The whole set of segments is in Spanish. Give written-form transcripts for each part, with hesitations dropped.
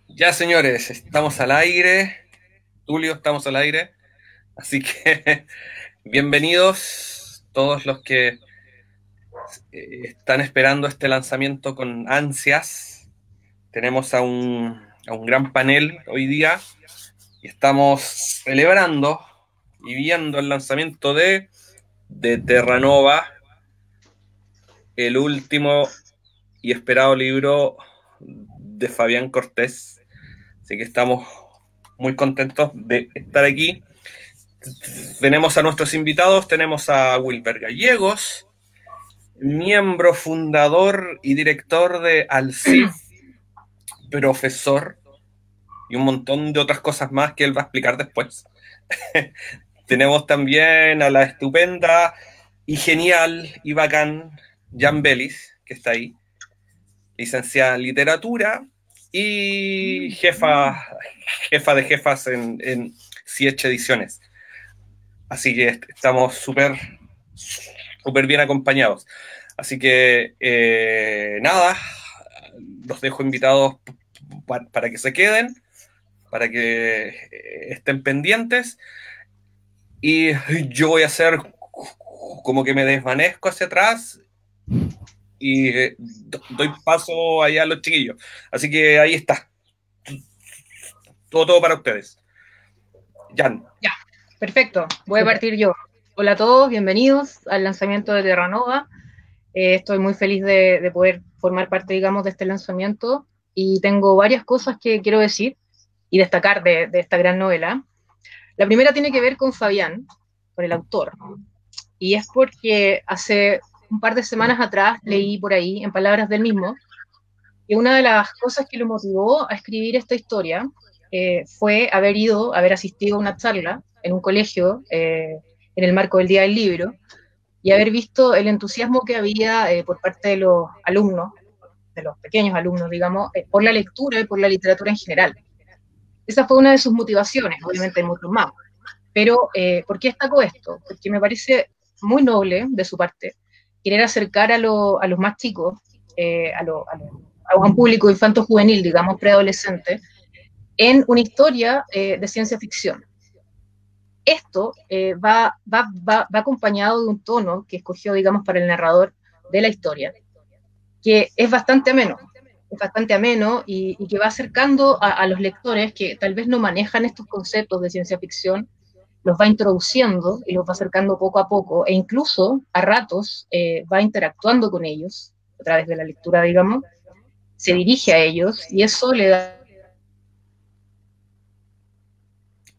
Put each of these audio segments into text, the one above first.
Ya, señores, estamos al aire. Tulio, estamos al aire. Así que bienvenidos todos los que están esperando este lanzamiento con ansias. Tenemos a un gran panel hoy día y estamos celebrando y viendo el lanzamiento de Terranova, el último y esperado libro de Fabián Cortés. Así que estamos muy contentos de estar aquí. Tenemos a nuestros invitados, tenemos a Wilber Gallegos, miembro fundador y director de ALCIF, profesor y un montón de otras cosas más que él va a explicar después. Tenemos también a la estupenda y genial y bacán Jan Belis, que está ahí, licenciada en literatura y jefa de jefas en Siech Ediciones. Así que estamos súper bien acompañados. Así que nada, los dejo invitados para que se queden, para que estén pendientes. Y yo voy a hacer como que me desvanezco hacia atrás y doy paso allá a los chiquillos. Así que ahí está. Todo para ustedes. Jan. Ya, perfecto. Voy a partir yo. Hola a todos, bienvenidos al lanzamiento de Terranova. Estoy muy feliz de poder formar parte, digamos, de este lanzamiento y tengo varias cosas que quiero decir y destacar de esta gran novela. La primera tiene que ver con Fabián, con el autor, y es porque hace un par de semanas atrás leí por ahí, en palabras del mismo, que una de las cosas que lo motivó a escribir esta historia fue haber asistido a una charla en un colegio en el marco del Día del Libro y haber visto el entusiasmo que había por parte de los alumnos, de los pequeños alumnos, digamos, por la lectura y por la literatura en general. Esa fue una de sus motivaciones, obviamente hay muchos más. Pero, ¿por qué destaco esto? Porque me parece muy noble de su parte querer acercar a los más chicos, a un público infanto-juvenil, digamos, preadolescente, en una historia de ciencia ficción. Esto va acompañado de un tono que escogió, digamos, para el narrador de la historia, que es bastante ameno y que va acercando a los lectores que tal vez no manejan estos conceptos de ciencia ficción, los va introduciendo y los va acercando poco a poco, e incluso a ratos va interactuando con ellos a través de la lectura, digamos, se dirige a ellos y eso le da...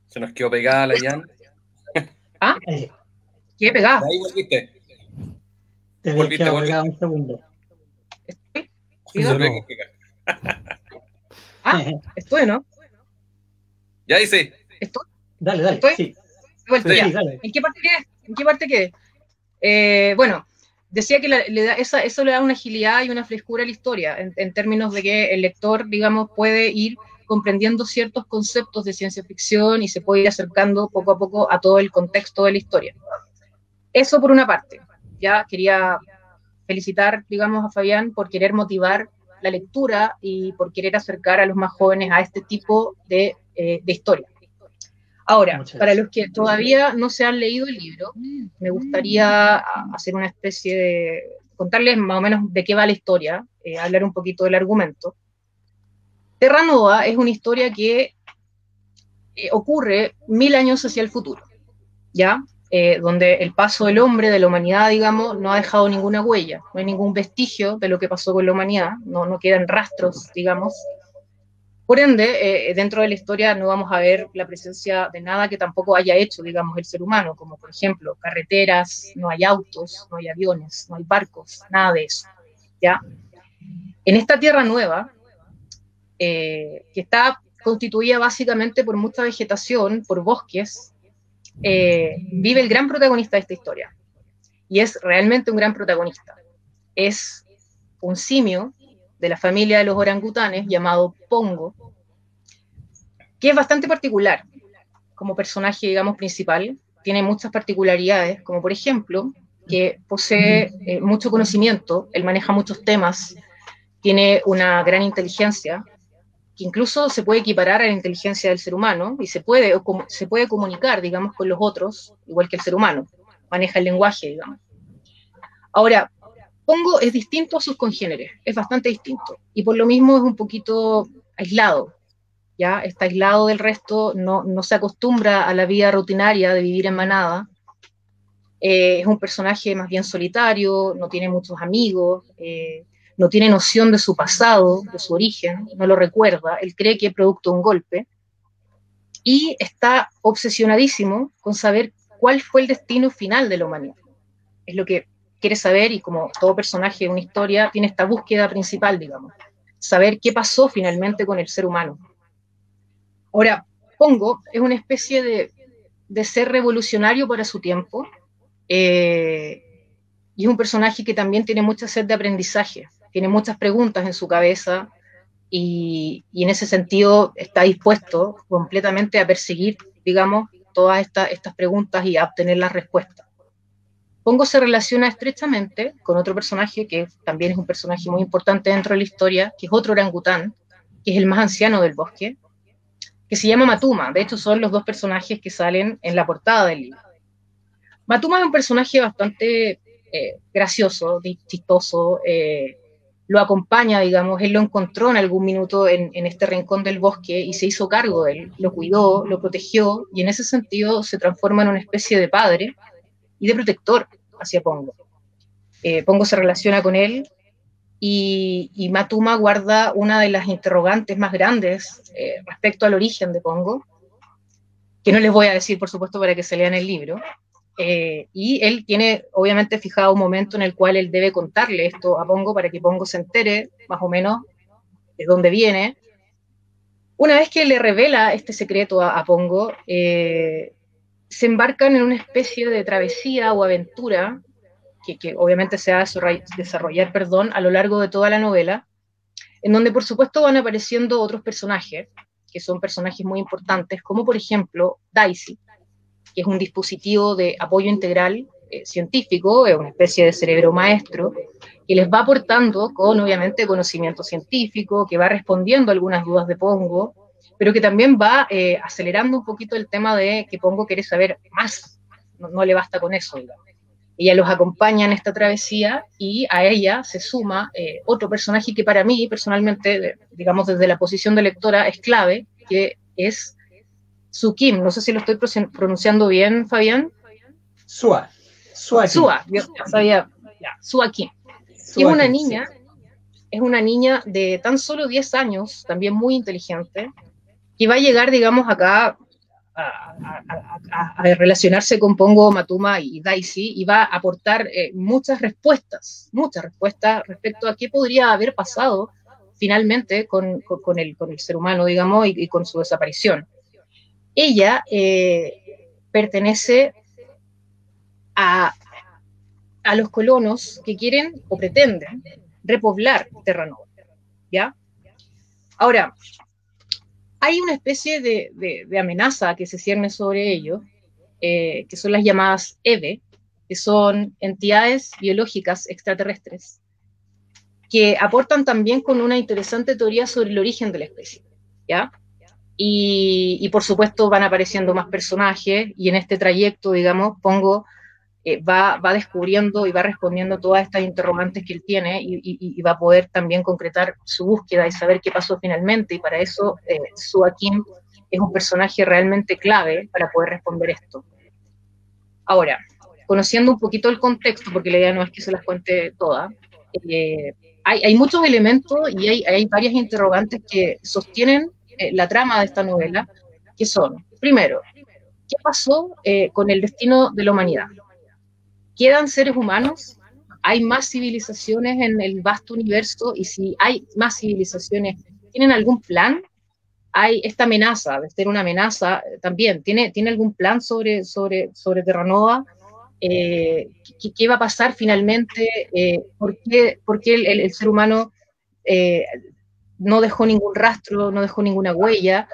Se nos quedó pegada la Jan. Ah, Eh, qué pegada. Ahí volviste. Te había Volviste, quedado pegado volviste. un segundo. Estoy, Se diga. ve No. que Estoy, ¿no? ya dice. Estoy, Dale, dale, estoy, sí. de vuelta, Sí. Sí, ya. dale. ¿En qué parte quedé? ¿En qué parte quedé? Bueno, decía que eso le da una agilidad y una frescura a la historia, en términos de que el lector, digamos, puede ir comprendiendo ciertos conceptos de ciencia ficción y se puede ir acercando poco a poco a todo el contexto de la historia. Eso por una parte. Ya quería felicitar, digamos, a Fabián por querer motivar la lectura y por querer acercar a los más jóvenes a este tipo de historia. Ahora, Muchas para gracias. los que todavía no se han leído el libro, me gustaría hacer una especie de... contarles más o menos de qué va la historia, hablar un poquito del argumento. Terranova es una historia que ocurre 1000 años hacia el futuro, ¿ya? Donde el paso del hombre, de la humanidad, digamos, no ha dejado ninguna huella, no hay ningún vestigio de lo que pasó con la humanidad, no quedan rastros, digamos. Por ende, dentro de la historia no vamos a ver la presencia de nada que tampoco haya hecho, digamos, el ser humano, como por ejemplo carreteras, no hay autos, no hay aviones, no hay barcos, nada de eso, ¿ya? En esta tierra nueva, que está constituida básicamente por mucha vegetación, por bosques, vive el gran protagonista de esta historia. Y es realmente un gran protagonista. Es un simio de la familia de los orangutanes llamado Pongo, que es bastante particular como personaje, digamos, principal. Tiene muchas particularidades, como por ejemplo, que posee mucho conocimiento, él maneja muchos temas, tiene una gran inteligencia, que incluso se puede equiparar a la inteligencia del ser humano y se puede comunicar, digamos, con los otros, igual que el ser humano, maneja el lenguaje, digamos. Ahora, Pongo es distinto a sus congéneres, es bastante distinto, y por lo mismo es un poquito aislado, ¿ya? Está aislado del resto, no se acostumbra a la vida rutinaria de vivir en manada, es un personaje más bien solitario, no tiene muchos amigos, no tiene noción de su pasado, de su origen, no lo recuerda, él cree que es producto de un golpe, y está obsesionadísimo con saber cuál fue el destino final de la humanidad. Es lo que quiere saber, y como todo personaje de una historia, tiene esta búsqueda principal, digamos, saber qué pasó finalmente con el ser humano. Ahora, Pongo es una especie de ser revolucionario para su tiempo, y es un personaje que también tiene mucha sed de aprendizaje, tiene muchas preguntas en su cabeza, y en ese sentido está dispuesto completamente a perseguir, digamos, todas estas preguntas y a obtener las respuestas. Pongo se relaciona estrechamente con otro personaje que también es un personaje muy importante dentro de la historia, que es otro orangután, que es el más anciano del bosque, que se llama Matuma. De hecho, son los dos personajes que salen en la portada del libro. Matuma es un personaje bastante gracioso, chistoso, lo acompaña, digamos, él lo encontró en algún minuto en este rincón del bosque y se hizo cargo de él, lo cuidó, lo protegió, y en ese sentido se transforma en una especie de padre y de protector hacia Pongo. Pongo se relaciona con él, y Matuma guarda una de las interrogantes más grandes respecto al origen de Pongo, que no les voy a decir, por supuesto, para que se lean el libro, y él tiene obviamente fijado un momento en el cual él debe contarle esto a Pongo para que Pongo se entere más o menos de dónde viene. Una vez que le revela este secreto a Pongo, se embarcan en una especie de travesía o aventura que obviamente se va a desarrollar, a lo largo de toda la novela, en donde por supuesto van apareciendo otros personajes, que son personajes muy importantes, como por ejemplo Daisy, que es un dispositivo de apoyo integral científico, es una especie de cerebro maestro, que les va aportando con obviamente conocimiento científico, que va respondiendo a algunas dudas de Pongo, pero que también va acelerando un poquito el tema de que Pongo quiere saber más, no le basta con eso, digamos. Ella los acompaña en esta travesía, y a ella se suma otro personaje que para mí, personalmente, digamos desde la posición de lectora, es clave, que es Soo Kim. No sé si lo estoy pronunciando bien, Fabián. Sua Yo sabía, Soo Kim. Y es una niña de tan solo 10 años, también muy inteligente, que va a llegar, digamos, acá a relacionarse con Pongo, Matuma y Daisy, y va a aportar muchas respuestas respecto a qué podría haber pasado finalmente con el ser humano, digamos, y con su desaparición. Ella pertenece a los colonos que quieren o pretenden repoblar Terranova, ¿ya? Ahora, hay una especie de amenaza que se cierne sobre ellos, que son las llamadas EVE, que son entidades biológicas extraterrestres, que aportan también con una interesante teoría sobre el origen de la especie, ¿ya? Y por supuesto van apareciendo más personajes, y en este trayecto, digamos, Pongo va descubriendo y va respondiendo todas estas interrogantes que él tiene, y va a poder también concretar su búsqueda y saber qué pasó finalmente, y para eso Soo Kim es un personaje realmente clave para poder responder esto. Ahora, conociendo un poquito el contexto, porque la idea no es que se las cuente todas, hay muchos elementos y hay varias interrogantes que sostienen la trama de esta novela, que son, primero, ¿qué pasó con el destino de la humanidad? ¿Quedan seres humanos? ¿Hay más civilizaciones en el vasto universo? Y si hay más civilizaciones, ¿tienen algún plan? Hay esta amenaza, de ser una amenaza también, ¿tiene algún plan sobre Terranova? ¿Qué va a pasar finalmente? ¿Por qué el ser humano no dejó ningún rastro, no dejó ninguna huella?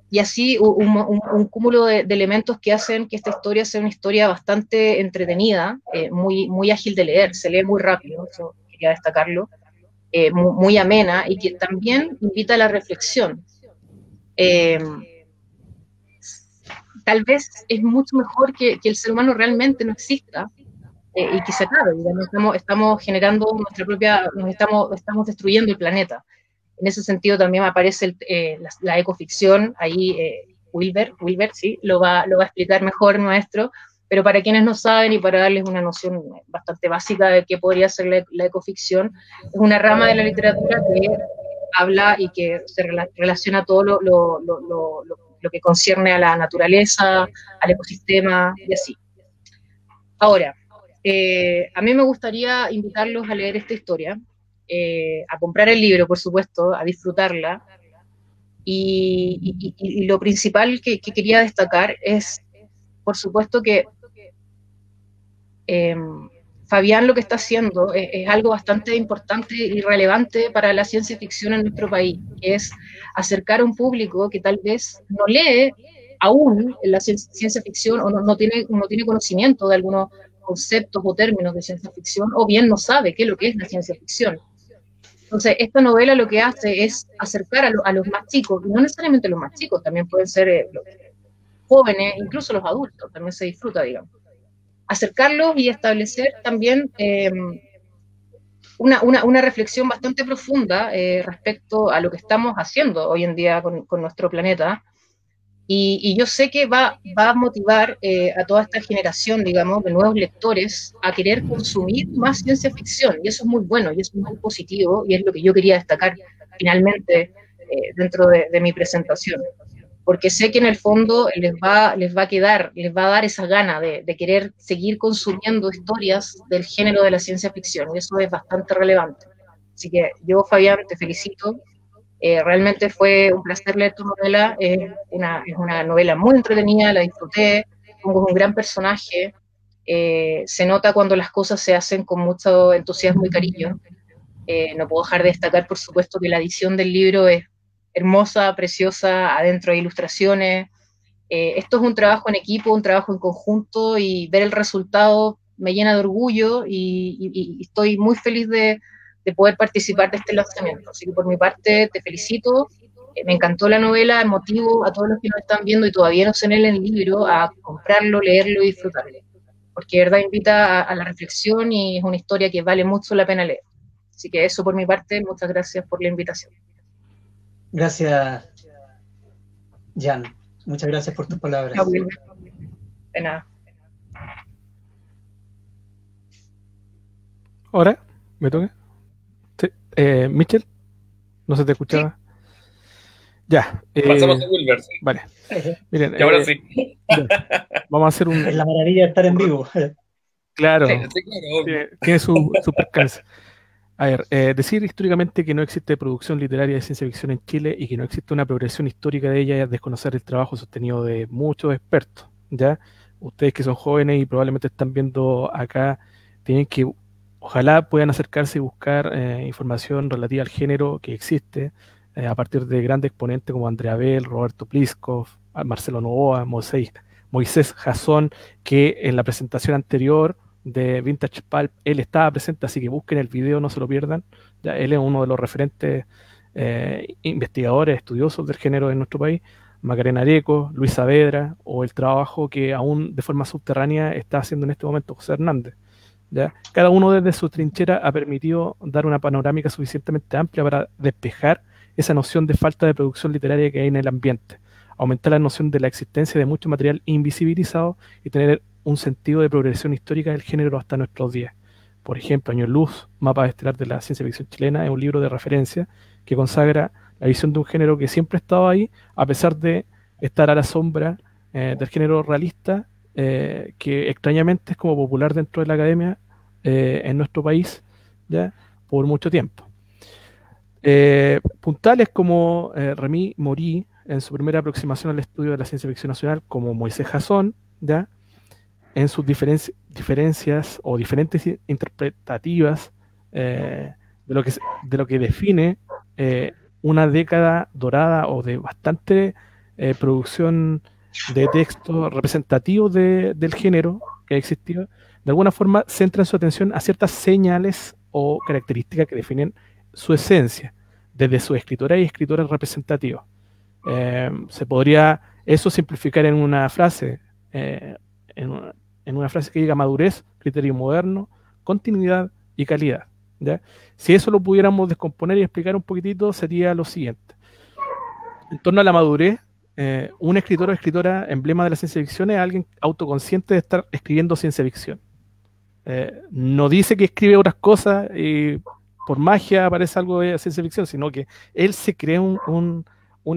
Y así un cúmulo de elementos que hacen que esta historia sea una historia bastante entretenida, muy ágil de leer, se lee muy rápido, eso quería destacarlo, muy amena y que también invita a la reflexión. Tal vez es mucho mejor que el ser humano realmente no exista y que se acabe, digamos, estamos generando nuestra propia, estamos destruyendo el planeta. En ese sentido también aparece la ecoficción, ahí Wilber, sí, lo va a explicar mejor el maestro, pero para quienes no saben y para darles una noción bastante básica de qué podría ser la ecoficción, es una rama de la literatura que habla y que se relaciona todo lo que concierne a la naturaleza, al ecosistema y así. Ahora, a mí me gustaría invitarlos a leer esta historia, a comprar el libro, por supuesto, a disfrutarla, y lo principal que quería destacar es, por supuesto, que Fabián lo que está haciendo es algo bastante importante y relevante para la ciencia ficción en nuestro país, que es acercar a un público que tal vez no lee aún en la ciencia ficción o no tiene conocimiento de algunos conceptos o términos de ciencia ficción, o bien no sabe qué es lo que es la ciencia ficción. Entonces, esta novela lo que hace es acercar a los más chicos, y no necesariamente los más chicos, también pueden ser los jóvenes, incluso los adultos, también se disfruta, digamos. Acercarlos y establecer también una reflexión bastante profunda respecto a lo que estamos haciendo hoy en día con nuestro planeta. Y yo sé que va a motivar a toda esta generación, digamos, de nuevos lectores a querer consumir más ciencia ficción, y eso es muy bueno, y eso es muy positivo, y es lo que yo quería destacar finalmente dentro de mi presentación, porque sé que en el fondo les va a dar esa gana de querer seguir consumiendo historias del género de la ciencia ficción, y eso es bastante relevante. Así que yo, Fabián, te felicito. Realmente fue un placer leer tu novela, es una novela muy entretenida, la disfruté, Pongo un gran personaje, se nota cuando las cosas se hacen con mucho entusiasmo y cariño. No puedo dejar de destacar, por supuesto, que la edición del libro es hermosa, preciosa, adentro hay ilustraciones. Esto es un trabajo en equipo, un trabajo en conjunto, y ver el resultado me llena de orgullo y estoy muy feliz de poder participar de este lanzamiento. Así que por mi parte te felicito, me encantó la novela, motivo a todos los que nos están viendo y todavía no se leen el libro a comprarlo, leerlo y disfrutarlo, porque de verdad invita a la reflexión y es una historia que vale mucho la pena leer. Así que eso por mi parte, muchas gracias por la invitación. Gracias, Jan. Muchas gracias por tus palabras. De nada. ¿Ahora? ¿Me toca? Sí. Michel, ¿no se te escuchaba? Sí. Ya. Pasamos a Wilber. Sí. Vale. Miren, y ahora sí. Vamos a hacer un... Es la maravilla de estar en vivo. Claro. Sí, claro. Tiene su percance. A ver, decir históricamente que no existe producción literaria de ciencia ficción en Chile y que no existe una progresión histórica de ella es desconocer el trabajo sostenido de muchos expertos, ¿ya? Ustedes que son jóvenes y probablemente están viendo acá, tienen que, ojalá puedan acercarse y buscar información relativa al género que existe a partir de grandes exponentes como Andrea Bell, Roberto Pliskov, Marcelo Novoa, Moisés Jason, que en la presentación anterior de Vintage Pulp, él estaba presente, así que busquen el video, no se lo pierdan. Ya, él es uno de los referentes investigadores, estudiosos del género en nuestro país. Macarena Areco, Luis Saavedra, o el trabajo que aún de forma subterránea está haciendo en este momento José Hernández. ¿Ya? Cada uno desde su trinchera ha permitido dar una panorámica suficientemente amplia para despejar esa noción de falta de producción literaria que hay en el ambiente, aumentar la noción de la existencia de mucho material invisibilizado y tener un sentido de progresión histórica del género hasta nuestros días. Por ejemplo, Años Luz, Mapa Estelar de la Ciencia Ficción Chilena, es un libro de referencia que consagra la visión de un género que siempre ha estado ahí, a pesar de estar a la sombra del género realista, que extrañamente es como popular dentro de la academia en nuestro país, ya por mucho tiempo. Puntales como Remy Morí, en su primera aproximación al estudio de la ciencia ficción nacional, como Moisés Jason, ¿ya? En sus diferencias o diferentes interpretativas de lo que define una década dorada o de bastante producción de texto representativo del género que ha existido, de alguna forma centran su atención a ciertas señales o características que definen su esencia, desde sus escritoras y escritores representativos. Se podría eso simplificar en una frase, en una frase que diga madurez, criterio moderno, continuidad y calidad, ¿ya? Si eso lo pudiéramos descomponer y explicar un poquitito, sería lo siguiente. En torno a la madurez, un escritor o escritora emblema de la ciencia ficción es alguien autoconsciente de estar escribiendo ciencia ficción. No dice que escribe otras cosas y por magia aparece algo de ciencia ficción, sino que él se cree un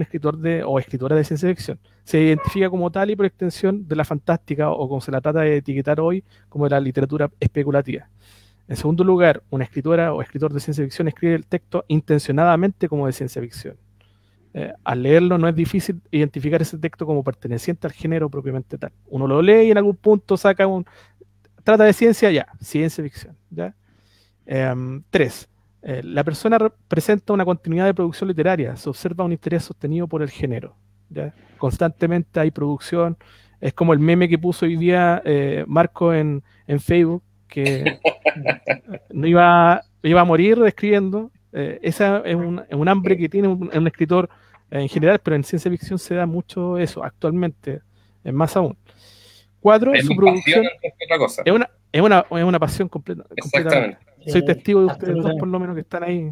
escritor o escritora de ciencia ficción. Se identifica como tal y por extensión de la fantástica, o como se la trata de etiquetar hoy, como de la literatura especulativa. En segundo lugar, una escritora o escritor de ciencia ficción escribe el texto intencionadamente como de ciencia ficción. Al leerlo no es difícil identificar ese texto como perteneciente al género propiamente tal. Uno lo lee y en algún punto saca trata de ciencia, ya, ciencia ficción. ¿Ya? 3. La persona presenta una continuidad de producción literaria, se observa un interés sostenido por el género. ¿Ya? Constantemente hay producción, es como el meme que puso hoy día Marco en Facebook, que no iba a morir escribiendo. Esa es un hambre que tiene un escritor en general, pero en ciencia ficción se da mucho eso actualmente, más aún. 4, su producción es una pasión completa. Exactamente. Soy testigo de ustedes dos, por lo menos, que están ahí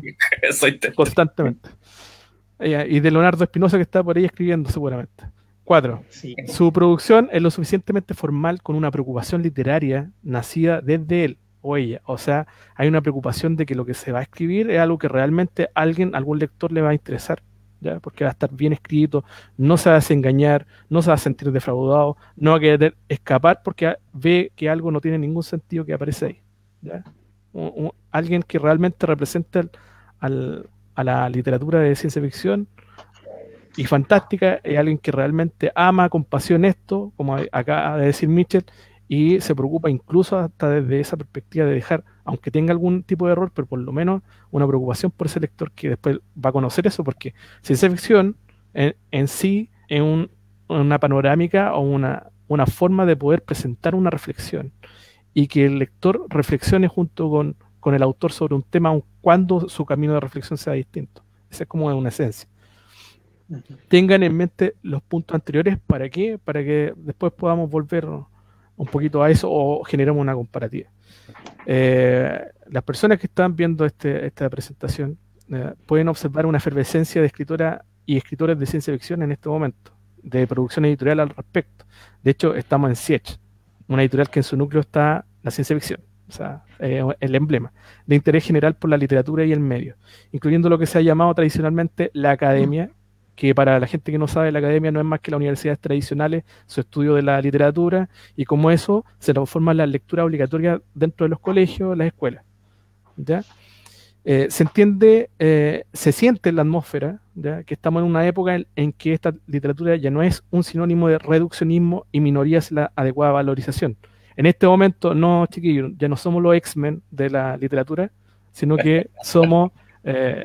constantemente. Y de Leonardo Espinosa, que está por ahí escribiendo seguramente. 4. Sí. Su producción es lo suficientemente formal, con una preocupación literaria nacida desde él o ella. O sea, hay una preocupación de que lo que se va a escribir es algo que realmente algún lector le va a interesar, ¿ya? Porque va a estar bien escrito, no se va a desengañar, no se va a sentir defraudado, no va a querer escapar porque ve que algo no tiene ningún sentido que aparece ahí, ¿ya? Alguien que realmente representa a la literatura de ciencia ficción y fantástica, es alguien que realmente ama con pasión esto, como acaba de decir Mitchell, y se preocupa incluso hasta desde esa perspectiva de dejar, aunque tenga algún tipo de error, pero por lo menos una preocupación por ese lector que después va a conocer eso, porque ciencia ficción en sí es una panorámica o una forma de poder presentar una reflexión y que el lector reflexione junto con el autor sobre un tema, aun cuando su camino de reflexión sea distinto. Esa es como una esencia. Tengan en mente los puntos anteriores. ¿Para qué? Para que después podamos volver un poquito a eso o generamos una comparativa. Las personas que están viendo esta presentación pueden observar una efervescencia de escritoras y escritores de ciencia ficción en este momento, de producción editorial al respecto. De hecho, estamos en Siege, una editorial que en su núcleo está la ciencia ficción, o sea, el emblema de interés general por la literatura y el medio, incluyendo lo que se ha llamado tradicionalmente la academia, que para la gente que no sabe, la academia no es más que las universidades tradicionales, su estudio de la literatura, y como eso se transforma en la lectura obligatoria dentro de los colegios, las escuelas. ¿Ya? Se entiende, se siente en la atmósfera, ¿ya? Que estamos en una época en que esta literatura ya no es un sinónimo de reduccionismo y minorías la adecuada valorización. En este momento, no, chiquillos, ya no somos los X-Men de la literatura, sino que somos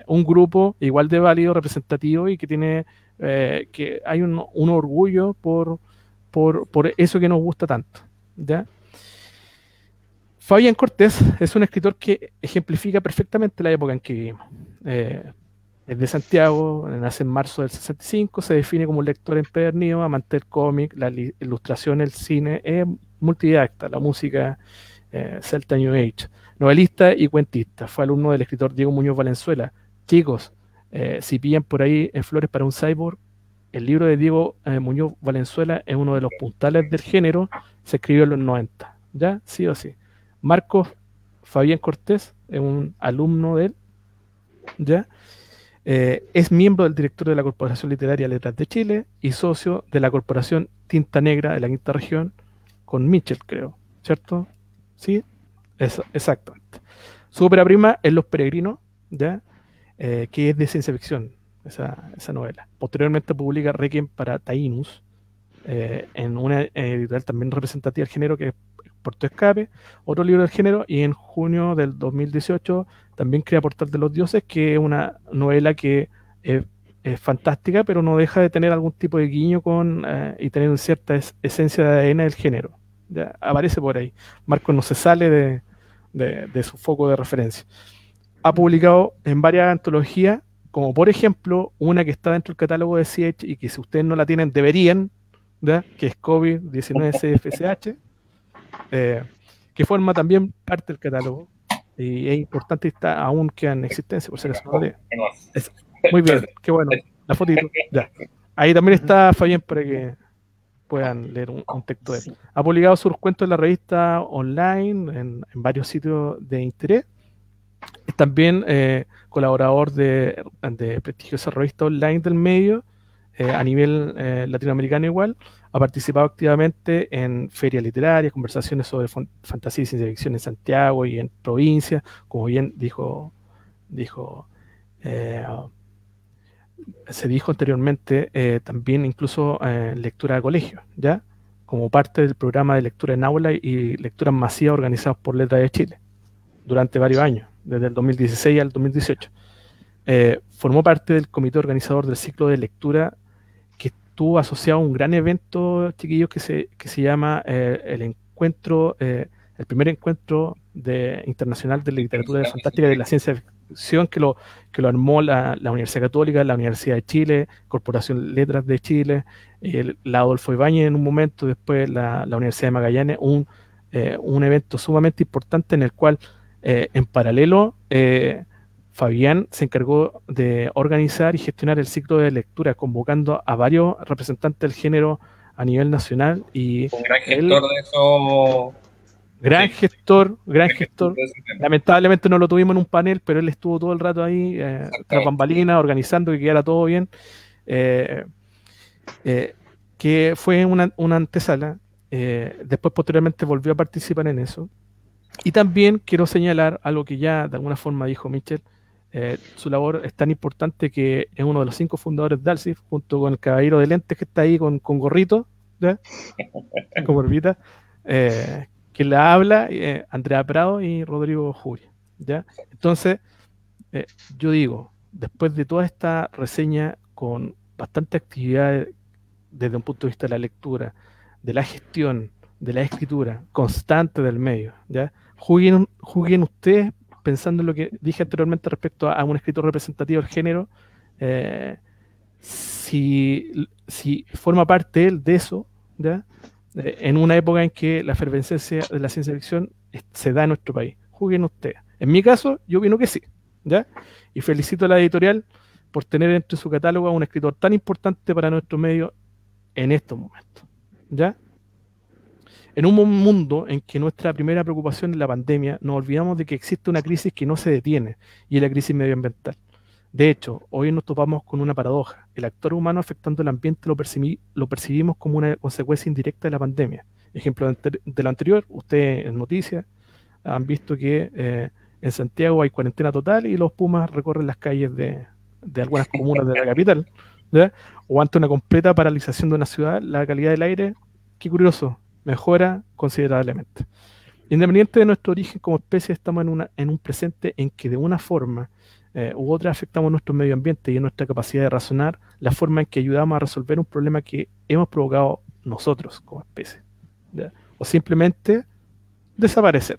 un grupo igual de válido, representativo, y que tiene que hay un orgullo por eso que nos gusta tanto, ¿ya? Fabián Cortés es un escritor que ejemplifica perfectamente la época en que vivimos. Es de Santiago, nace en marzo del 65, se define como un lector empedernido, amante del cómic, la ilustración, el cine, es multididacta, la música, Celta New Age, novelista y cuentista. Fue alumno del escritor Diego Muñoz Valenzuela. Chicos, si pillan por ahí Flores para un Cyborg, el libro de Diego Muñoz Valenzuela es uno de los puntales del género, se escribió en los 90, ¿ya? Sí o sí. Marcos Fabián Cortés es un alumno de él, ¿ya? Es miembro del directorio de la Corporación Literaria Letras de Chile y socio de la Corporación Tinta Negra de la Quinta Región, con Mitchell, creo, ¿cierto? Sí, eso, exactamente. Su ópera prima es Los Peregrinos, ¿ya? Que es de ciencia ficción, esa novela. Posteriormente publica Requiem para Taínus, en una editorial también representativa del género, que es Puerto Escape, otro libro del género, y en junio del 2018 también crea Portal de los Dioses, que es una novela que es fantástica, pero no deja de tener algún tipo de guiño y tener cierta esencia de ADN del género. Ya aparece por ahí. Marcos no se sale de su foco de referencia. ha publicado en varias antologías, como por ejemplo una que está dentro del catálogo de CH y que si ustedes no la tienen deberían, ¿verdad? Que es COVID-19 CFSH, que forma también parte del catálogo y es importante, está aún queda en existencia, por si acaso no lo leen. Muy bien, qué bueno, la fotito, ya. Ahí también está Fabián para que puedan leer un texto de él. Ha publicado sus cuentos en la revista online, en varios sitios de interés. Es también colaborador de prestigiosa revista online del medio, a nivel latinoamericano igual. Ha participado activamente en ferias literarias, conversaciones sobre fantasía y ciencia ficción en Santiago y en provincias, como bien se dijo anteriormente, también incluso lectura de colegio, ¿ya? Como parte del programa de lectura en aula y lecturas masivas organizadas por Letras de Chile durante varios años, desde el 2016 al 2018. Formó parte del comité organizador del ciclo de lectura que estuvo asociado a un gran evento, chiquillos, que se llama el primer encuentro internacional de literatura fantástica de la ciencia ficción, que lo armó la Universidad Católica, la Universidad de Chile, Corporación Letras de Chile, la Adolfo Ibáñez en un momento, después la Universidad de Magallanes, un evento sumamente importante en el cual en paralelo Fabián se encargó de organizar y gestionar el ciclo de lectura, convocando a varios representantes del género a nivel nacional. Y un gran gestor de eso. Gran gestor. Lamentablemente no lo tuvimos en un panel, pero él estuvo todo el rato ahí, tras bambalinas, organizando que quedara todo bien. Que fue una antesala. Después, posteriormente, volvió a participar en eso. Y también quiero señalar algo que ya de alguna forma dijo Michel. Su labor es tan importante que es uno de los 5 fundadores de ALCIF, junto con el caballero de lentes que está ahí con gorrito, ¿ya? Con barbita, que la habla, Andrea Prado y Rodrigo Juria, ¿ya? Entonces, yo digo, después de toda esta reseña con bastante actividad desde un punto de vista de la lectura, de la gestión, de la escritura constante del medio, ¿ya? Juzguen ustedes, pensando en lo que dije anteriormente respecto a un escritor representativo del género, si forma parte él de eso, ¿ya? En una época en que la efervescencia de la ciencia ficción se da en nuestro país. Juzguen ustedes. En mi caso, yo opino que sí, ¿ya? Y felicito a la editorial por tener entre su catálogo a un escritor tan importante para nuestro medio en estos momentos, ¿ya? En un mundo en que nuestra primera preocupación es la pandemia, nos olvidamos de que existe una crisis que no se detiene, y es la crisis medioambiental. De hecho, hoy nos topamos con una paradoja. El actor humano afectando el ambiente lo percibimos como una consecuencia indirecta de la pandemia. Ejemplo de lo anterior, ustedes en noticias han visto que en Santiago hay cuarentena total y los pumas recorren las calles de algunas comunas de la capital, ¿ya? O ante una completa paralización de una ciudad, la calidad del aire, qué curioso, mejora considerablemente. Independiente de nuestro origen como especie, estamos en un presente en que de una forma u otra afectamos nuestro medio ambiente y en nuestra capacidad de razonar, la forma en que ayudamos a resolver un problema que hemos provocado nosotros como especie, ¿ya? O simplemente desaparecer,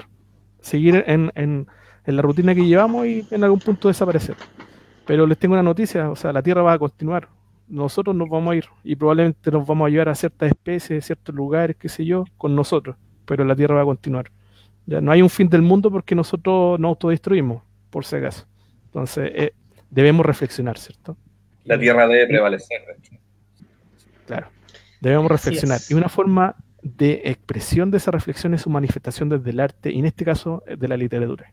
seguir en la rutina que llevamos y en algún punto desaparecer. Pero les tengo una noticia, o sea, la Tierra va a continuar. Nosotros nos vamos a ir y probablemente nos vamos a llevar a ciertas especies, ciertos lugares, qué sé yo, con nosotros, pero la Tierra va a continuar. Ya no hay un fin del mundo porque nosotros nos autodestruimos, por si acaso. Entonces, debemos reflexionar, ¿cierto? La Tierra debe prevalecer. Claro, debemos reflexionar. Y una forma de expresión de esa reflexión es su manifestación desde el arte, y en este caso, de la literatura.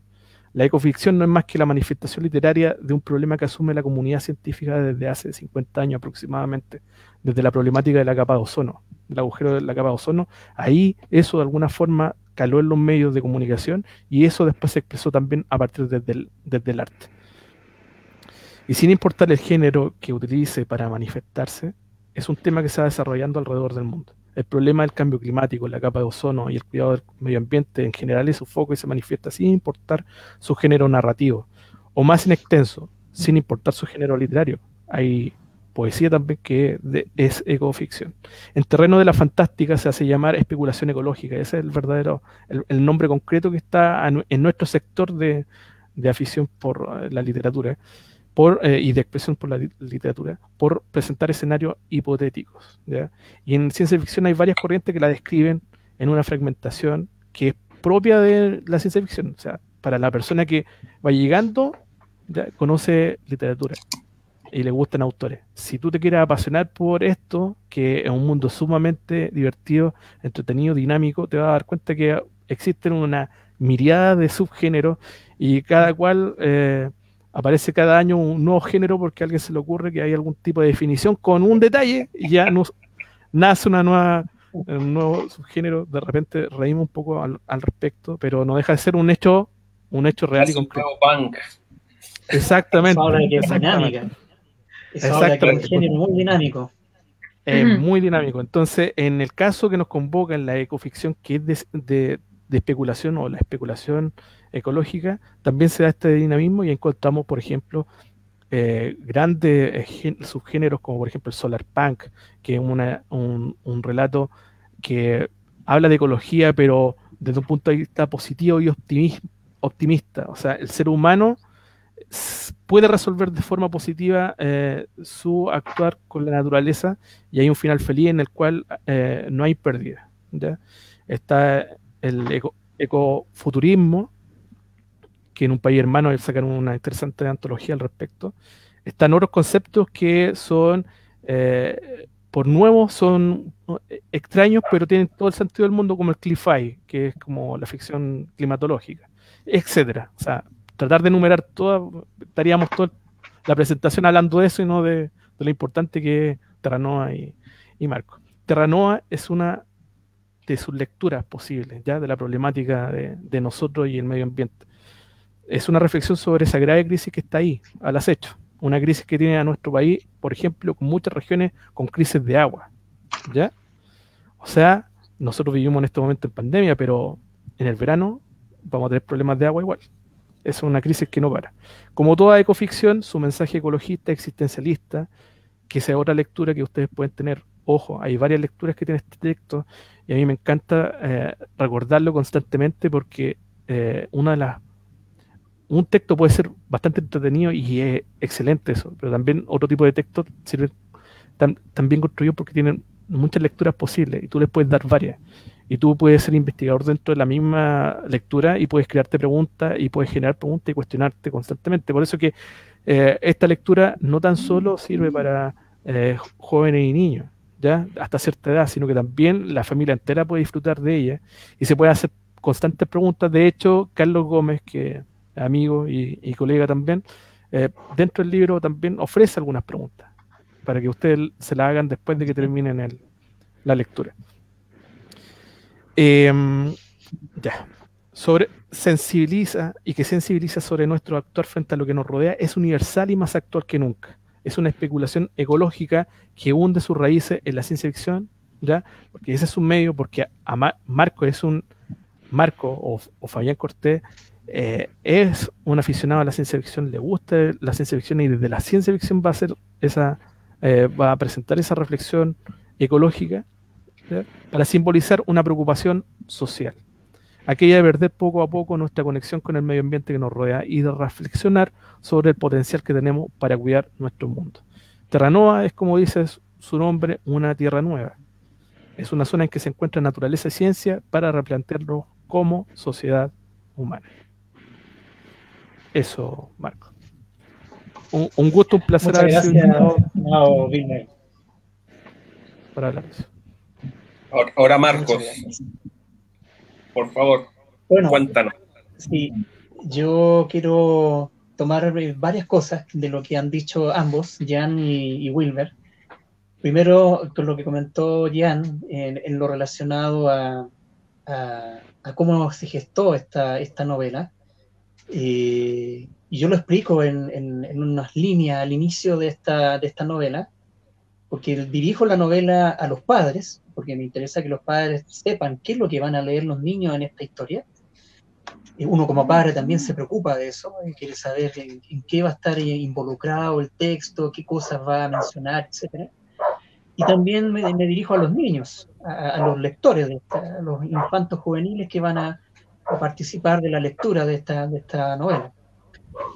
La ecoficción no es más que la manifestación literaria de un problema que asume la comunidad científica desde hace 50 años aproximadamente, desde la problemática de la capa de ozono, el agujero de la capa de ozono. Ahí eso de alguna forma caló en los medios de comunicación y eso después se expresó también a partir desde el arte. Y sin importar el género que utilice para manifestarse, es un tema que se va desarrollando alrededor del mundo. El problema del cambio climático, la capa de ozono y el cuidado del medio ambiente en general es su foco y se manifiesta sin importar su género narrativo, o más en extenso, sin importar su género literario. Hay poesía también que es ecoficción. En terreno de la fantástica se hace llamar especulación ecológica. Ese es el verdadero, el nombre concreto que está en nuestro sector de de afición por la literatura y de expresión por la literatura, por presentar escenarios hipotéticos, ¿ya? Y en ciencia ficción hay varias corrientes que la describen en una fragmentación que es propia de la ciencia ficción. O sea, para la persona que va llegando, ¿ya?, conoce literatura y le gustan autores. Si tú te quieres apasionar por esto, que es un mundo sumamente divertido, entretenido, dinámico, te vas a dar cuenta que existen una miriada de subgéneros y cada cual aparece cada año un nuevo género porque a alguien se le ocurre que hay algún tipo de definición con un detalle y ya nace un nuevo subgénero. De repente reímos un poco al respecto, pero no deja de ser un hecho real y concreto. Punk. Exactamente. Eso habla de que es dinámica. Eso habla de que es un género muy dinámico. Muy dinámico. Entonces, en el caso que nos convoca en la ecoficción, que es de especulación o la especulación ecológica, también se da este dinamismo y encontramos, por ejemplo, grandes subgéneros como por ejemplo el solar punk, que es un relato que habla de ecología pero desde un punto de vista positivo y optimista. O sea, el ser humano puede resolver de forma positiva su actuar con la naturaleza y hay un final feliz en el cual no hay pérdida, ¿ya? Está el ecofuturismo, que en un país hermano sacan una interesante antología al respecto. Están otros conceptos que son, por nuevos, son extraños, pero tienen todo el sentido del mundo, como el cli-fi, que es como la ficción climatológica, etcétera. O sea, tratar de enumerar todas, estaríamos toda la presentación hablando de eso y no de lo importante que es Terranova y Marco. Terranova es una de sus lecturas posibles, ya de la problemática de nosotros y el medio ambiente. Es una reflexión sobre esa grave crisis que está ahí, al acecho. Una crisis que tiene a nuestro país, por ejemplo, con muchas regiones con crisis de agua, ¿ya? O sea, nosotros vivimos en este momento en pandemia, pero en el verano vamos a tener problemas de agua igual. Es una crisis que no para. Como toda ecoficción, su mensaje ecologista, existencialista, que sea otra lectura que ustedes pueden tener. Ojo, hay varias lecturas que tiene este texto y a mí me encanta recordarlo constantemente porque un texto puede ser bastante entretenido y es excelente eso, pero también otro tipo de textos sirven también construidos porque tienen muchas lecturas posibles y tú les puedes dar varias. Y tú puedes ser investigador dentro de la misma lectura y puedes crearte preguntas y puedes generar preguntas y cuestionarte constantemente. Por eso que esta lectura no tan solo sirve para jóvenes y niños, ¿ya?, hasta cierta edad, sino que también la familia entera puede disfrutar de ella y se puede hacer constantes preguntas. De hecho, Carlos Gómez, que es amigo y colega también, dentro del libro también ofrece algunas preguntas para que ustedes se las hagan después de que terminen la lectura. Ya. Sensibiliza sobre nuestro actuar frente a lo que nos rodea, es universal y más actual que nunca. Es una especulación ecológica que hunde sus raíces en la ciencia ficción, ¿ya? Porque ese es un medio, porque Marco o Fabián Cortés es un aficionado a la ciencia ficción, le gusta la ciencia ficción y desde la ciencia ficción va a presentar esa reflexión ecológica, ¿ya?, para simbolizar una preocupación social, aquella de perder poco a poco nuestra conexión con el medio ambiente que nos rodea y de reflexionar sobre el potencial que tenemos para cuidar nuestro mundo. Terranova es, como dice su nombre, una tierra nueva. Es una zona en que se encuentra naturaleza y ciencia para replantearnos como sociedad humana. Eso, Marco. Un gusto, un placer haber sido invitado para hablar de eso. Ahora Marcos, por favor, bueno, cuéntanos. Sí, yo quiero tomar varias cosas de lo que han dicho ambos, Jan y Wilber. Primero, con lo que comentó Jan en lo relacionado a cómo se gestó esta novela. Y yo lo explico en unas líneas al inicio de esta novela, porque dirijo la novela a los padres, porque me interesa que los padres sepan qué es lo que van a leer los niños en esta historia. Uno como padre también se preocupa de eso, quiere saber en qué va a estar involucrado el texto, qué cosas va a mencionar, etc. Y también me dirijo a los niños, a los lectores, a los infantos juveniles que van a participar de la lectura de esta novela.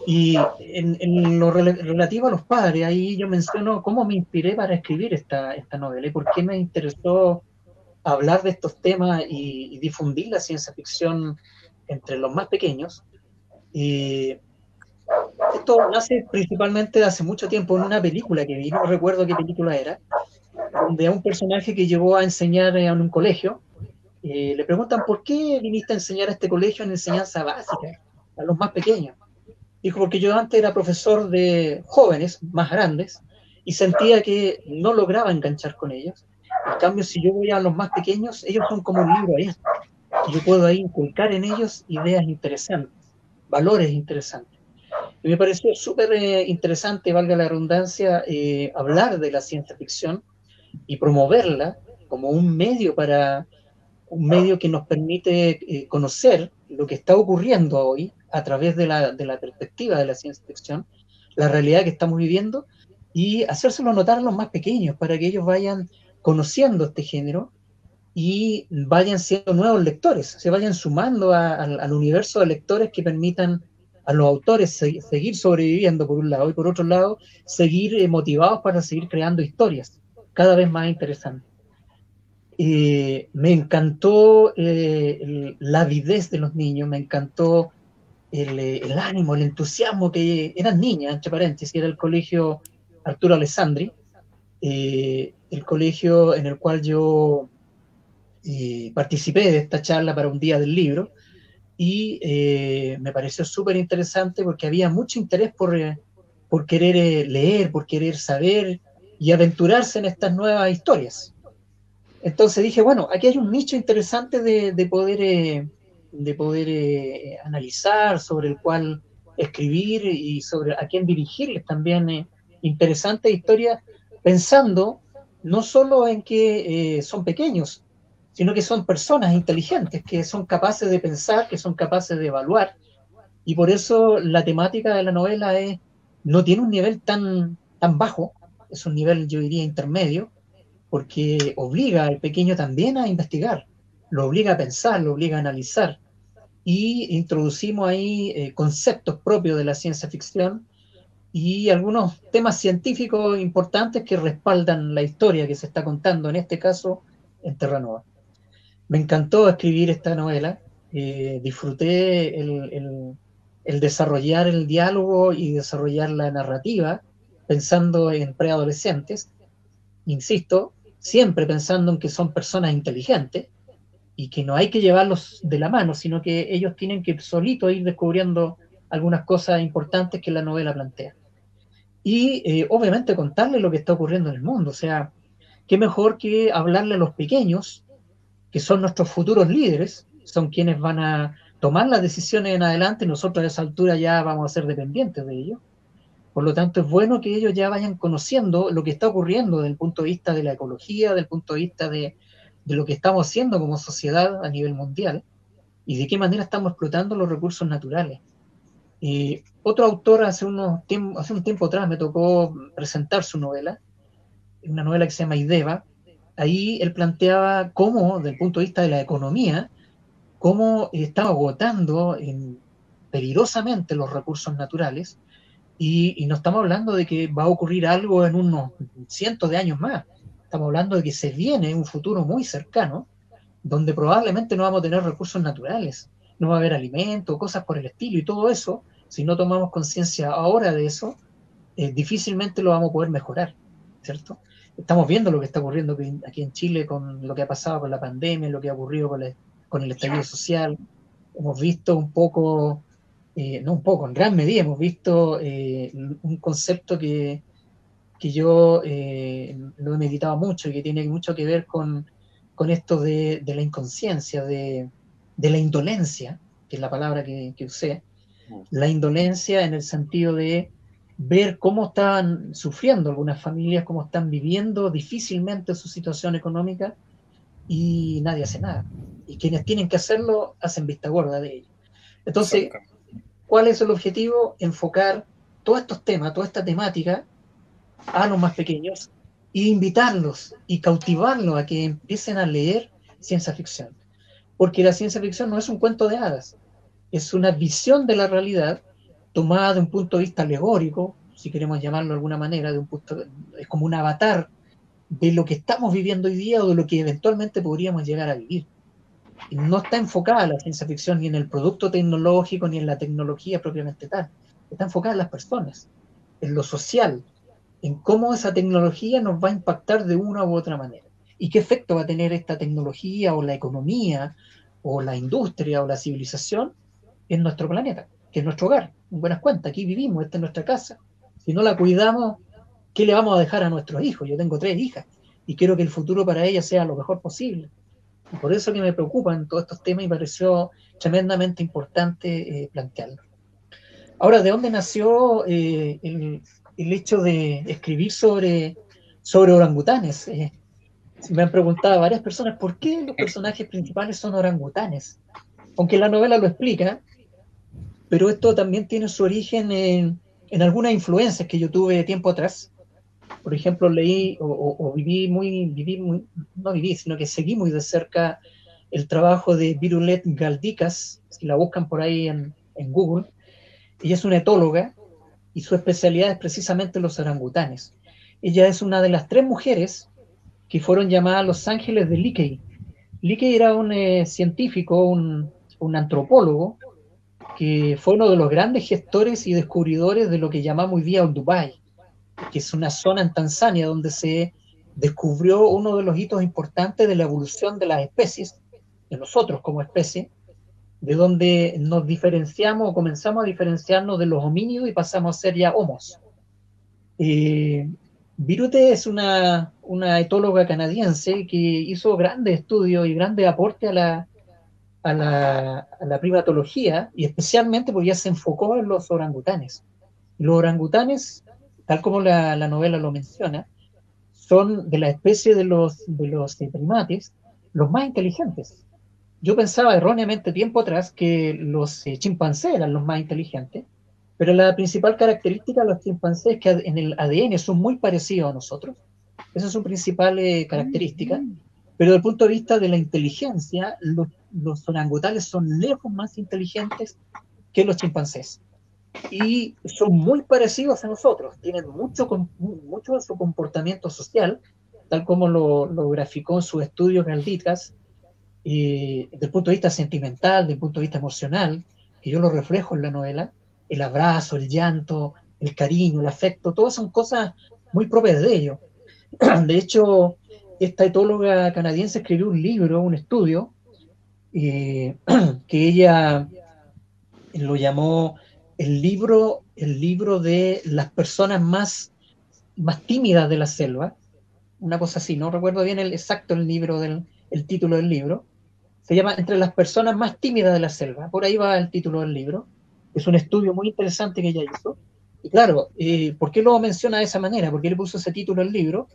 Y en lo relativo a los padres, ahí yo menciono cómo me inspiré para escribir esta novela y por qué me interesó hablar de estos temas y difundir la ciencia ficción entre los más pequeños. Y esto nace principalmente hace mucho tiempo en una película que vi, no recuerdo qué película era, donde a un personaje que llegó a enseñar en un colegio, le preguntan ¿por qué viniste a enseñar a este colegio en enseñanza básica, a los más pequeños? Dijo, porque yo antes era profesor de jóvenes, más grandes, y sentía que no lograba enganchar con ellos. En cambio, si yo voy a los más pequeños, ellos son como un libro abierto. Yo puedo ahí inculcar en ellos ideas interesantes, valores interesantes. Y me pareció súper interesante, valga la redundancia, hablar de la ciencia ficción y promoverla como un medio que nos permite conocer lo que está ocurriendo hoy a través de la perspectiva de la ciencia ficción, la realidad que estamos viviendo, y hacérselo notar a los más pequeños para que ellos vayan conociendo este género y vayan siendo nuevos lectores, se vayan sumando al universo de lectores que permitan a los autores seguir sobreviviendo por un lado y por otro lado seguir motivados para seguir creando historias cada vez más interesantes. Me encantó la avidez de los niños, me encantó el ánimo, el entusiasmo, que eran niñas, entre paréntesis, era el colegio Arturo Alessandri, el colegio en el cual yo participé de esta charla para un día del libro, y me pareció súper interesante porque había mucho interés por querer leer, por querer saber y aventurarse en estas nuevas historias. Entonces dije, bueno, aquí hay un nicho interesante de poder analizar, sobre el cual escribir y sobre a quién dirigirles también interesantes historias, pensando no solo en que son pequeños, sino que son personas inteligentes, que son capaces de pensar, que son capaces de evaluar, y por eso la temática de la novela no tiene un nivel tan bajo, es un nivel, yo diría, intermedio, porque obliga al pequeño también a investigar, lo obliga a pensar, lo obliga a analizar, y introducimos ahí conceptos propios de la ciencia ficción y algunos temas científicos importantes que respaldan la historia que se está contando, en este caso, en Terranova. Me encantó escribir esta novela, disfruté el desarrollar el diálogo y desarrollar la narrativa pensando en preadolescentes, insisto, siempre pensando en que son personas inteligentes y que no hay que llevarlos de la mano, sino que ellos tienen que solitos ir descubriendo algunas cosas importantes que la novela plantea. Y obviamente contarles lo que está ocurriendo en el mundo, o sea, qué mejor que hablarle a los pequeños, que son nuestros futuros líderes, son quienes van a tomar las decisiones en adelante, nosotros a esa altura ya vamos a ser dependientes de ellos. Por lo tanto, es bueno que ellos ya vayan conociendo lo que está ocurriendo desde el punto de vista de la ecología, desde el punto de vista de lo que estamos haciendo como sociedad a nivel mundial y de qué manera estamos explotando los recursos naturales. Otro autor hace un tiempo atrás me tocó presentar su novela, una novela que se llama Ideva. Ahí él planteaba cómo, desde el punto de vista de la economía, cómo estaba agotando peligrosamente los recursos naturales, y no estamos hablando de que va a ocurrir algo en unos cientos de años más, estamos hablando de que se viene un futuro muy cercano, donde probablemente no vamos a tener recursos naturales, no va a haber alimento, cosas por el estilo, y todo eso, si no tomamos conciencia ahora de eso, difícilmente lo vamos a poder mejorar, ¿cierto? Estamos viendo lo que está ocurriendo aquí en Chile con lo que ha pasado con la pandemia, lo que ha ocurrido con el estallido social. Hemos visto un poco, no un poco, en gran medida hemos visto un concepto que yo lo he meditado mucho y que tiene mucho que ver con esto de la inconsciencia, de la indolencia, que es la palabra que usé, la indolencia en el sentido de ver cómo están sufriendo algunas familias, cómo están viviendo difícilmente su situación económica y nadie hace nada. Y quienes tienen que hacerlo hacen vista gorda de ello. Entonces, ¿cuál es el objetivo? Enfocar todos estos temas, toda esta temática a los más pequeños e invitarlos y cautivarlos a que empiecen a leer ciencia ficción. Porque la ciencia ficción no es un cuento de hadas, es una visión de la realidad tomada de un punto de vista alegórico, si queremos llamarlo de alguna manera, es como un avatar de lo que estamos viviendo hoy día o de lo que eventualmente podríamos llegar a vivir. Y no está enfocada la ciencia ficción ni en el producto tecnológico ni en la tecnología propiamente tal. Está enfocada en las personas, en lo social, en cómo esa tecnología nos va a impactar de una u otra manera. Y qué efecto va a tener esta tecnología o la economía o la industria o la civilización en nuestro planeta, que es nuestro hogar. En buenas cuentas, aquí vivimos, esta es nuestra casa. Si no la cuidamos, ¿qué le vamos a dejar a nuestros hijos? Yo tengo 3 hijas y quiero que el futuro para ellas sea lo mejor posible. Y por eso que me preocupan todos estos temas y pareció tremendamente importante plantearlo. Ahora, ¿de dónde nació el hecho de escribir sobre orangutanes? Me han preguntado varias personas por qué los personajes principales son orangutanes. Aunque la novela lo explica, pero esto también tiene su origen en algunas influencias que yo tuve tiempo atrás. Por ejemplo, leí o no viví, sino que seguí muy de cerca el trabajo de Virulet Galdikas, si la buscan por ahí en Google. Ella es una etóloga y su especialidad es precisamente los orangutanes. Ella es una de las 3 mujeres que fueron llamadas los ángeles de Leakey. Leakey era un científico, un antropólogo, que fue uno de los grandes gestores y descubridores de lo que llamamos hoy día Olduvai, que es una zona en Tanzania donde se descubrió uno de los hitos importantes de la evolución de las especies, de nosotros como especie, de donde nos diferenciamos o comenzamos a diferenciarnos de los homínidos y pasamos a ser ya homos. Virute es una etóloga canadiense que hizo grandes estudios y grandes aportes a la primatología, y especialmente porque ya se enfocó en los orangutanes. Los orangutanes, tal como la novela lo menciona, son de la especie de los primates los más inteligentes. Yo pensaba erróneamente tiempo atrás que los chimpancés eran los más inteligentes, pero la principal característica de los chimpancés es que en el ADN son muy parecidos a nosotros. Esa es su principal característica. Pero desde el punto de vista de la inteligencia, los orangutanes son lejos más inteligentes que los chimpancés. Y son muy parecidos a nosotros. Tienen mucho de su comportamiento social, tal como lo graficó en sus estudios Galdikas, desde el punto de vista sentimental, desde el punto de vista emocional, que yo lo reflejo en la novela. El abrazo, el llanto, el cariño, el afecto, todas son cosas muy propias de ellos. De hecho, esta etóloga canadiense escribió un libro, un estudio, que ella lo llamó el libro de las personas más tímidas de la selva, una cosa así, no recuerdo bien el título del libro. Se llama Entre las personas más tímidas de la selva, por ahí va el título del libro. Es un estudio muy interesante que ella hizo. Y claro, ¿por qué lo menciona de esa manera? ¿Por qué le puso ese título al libro?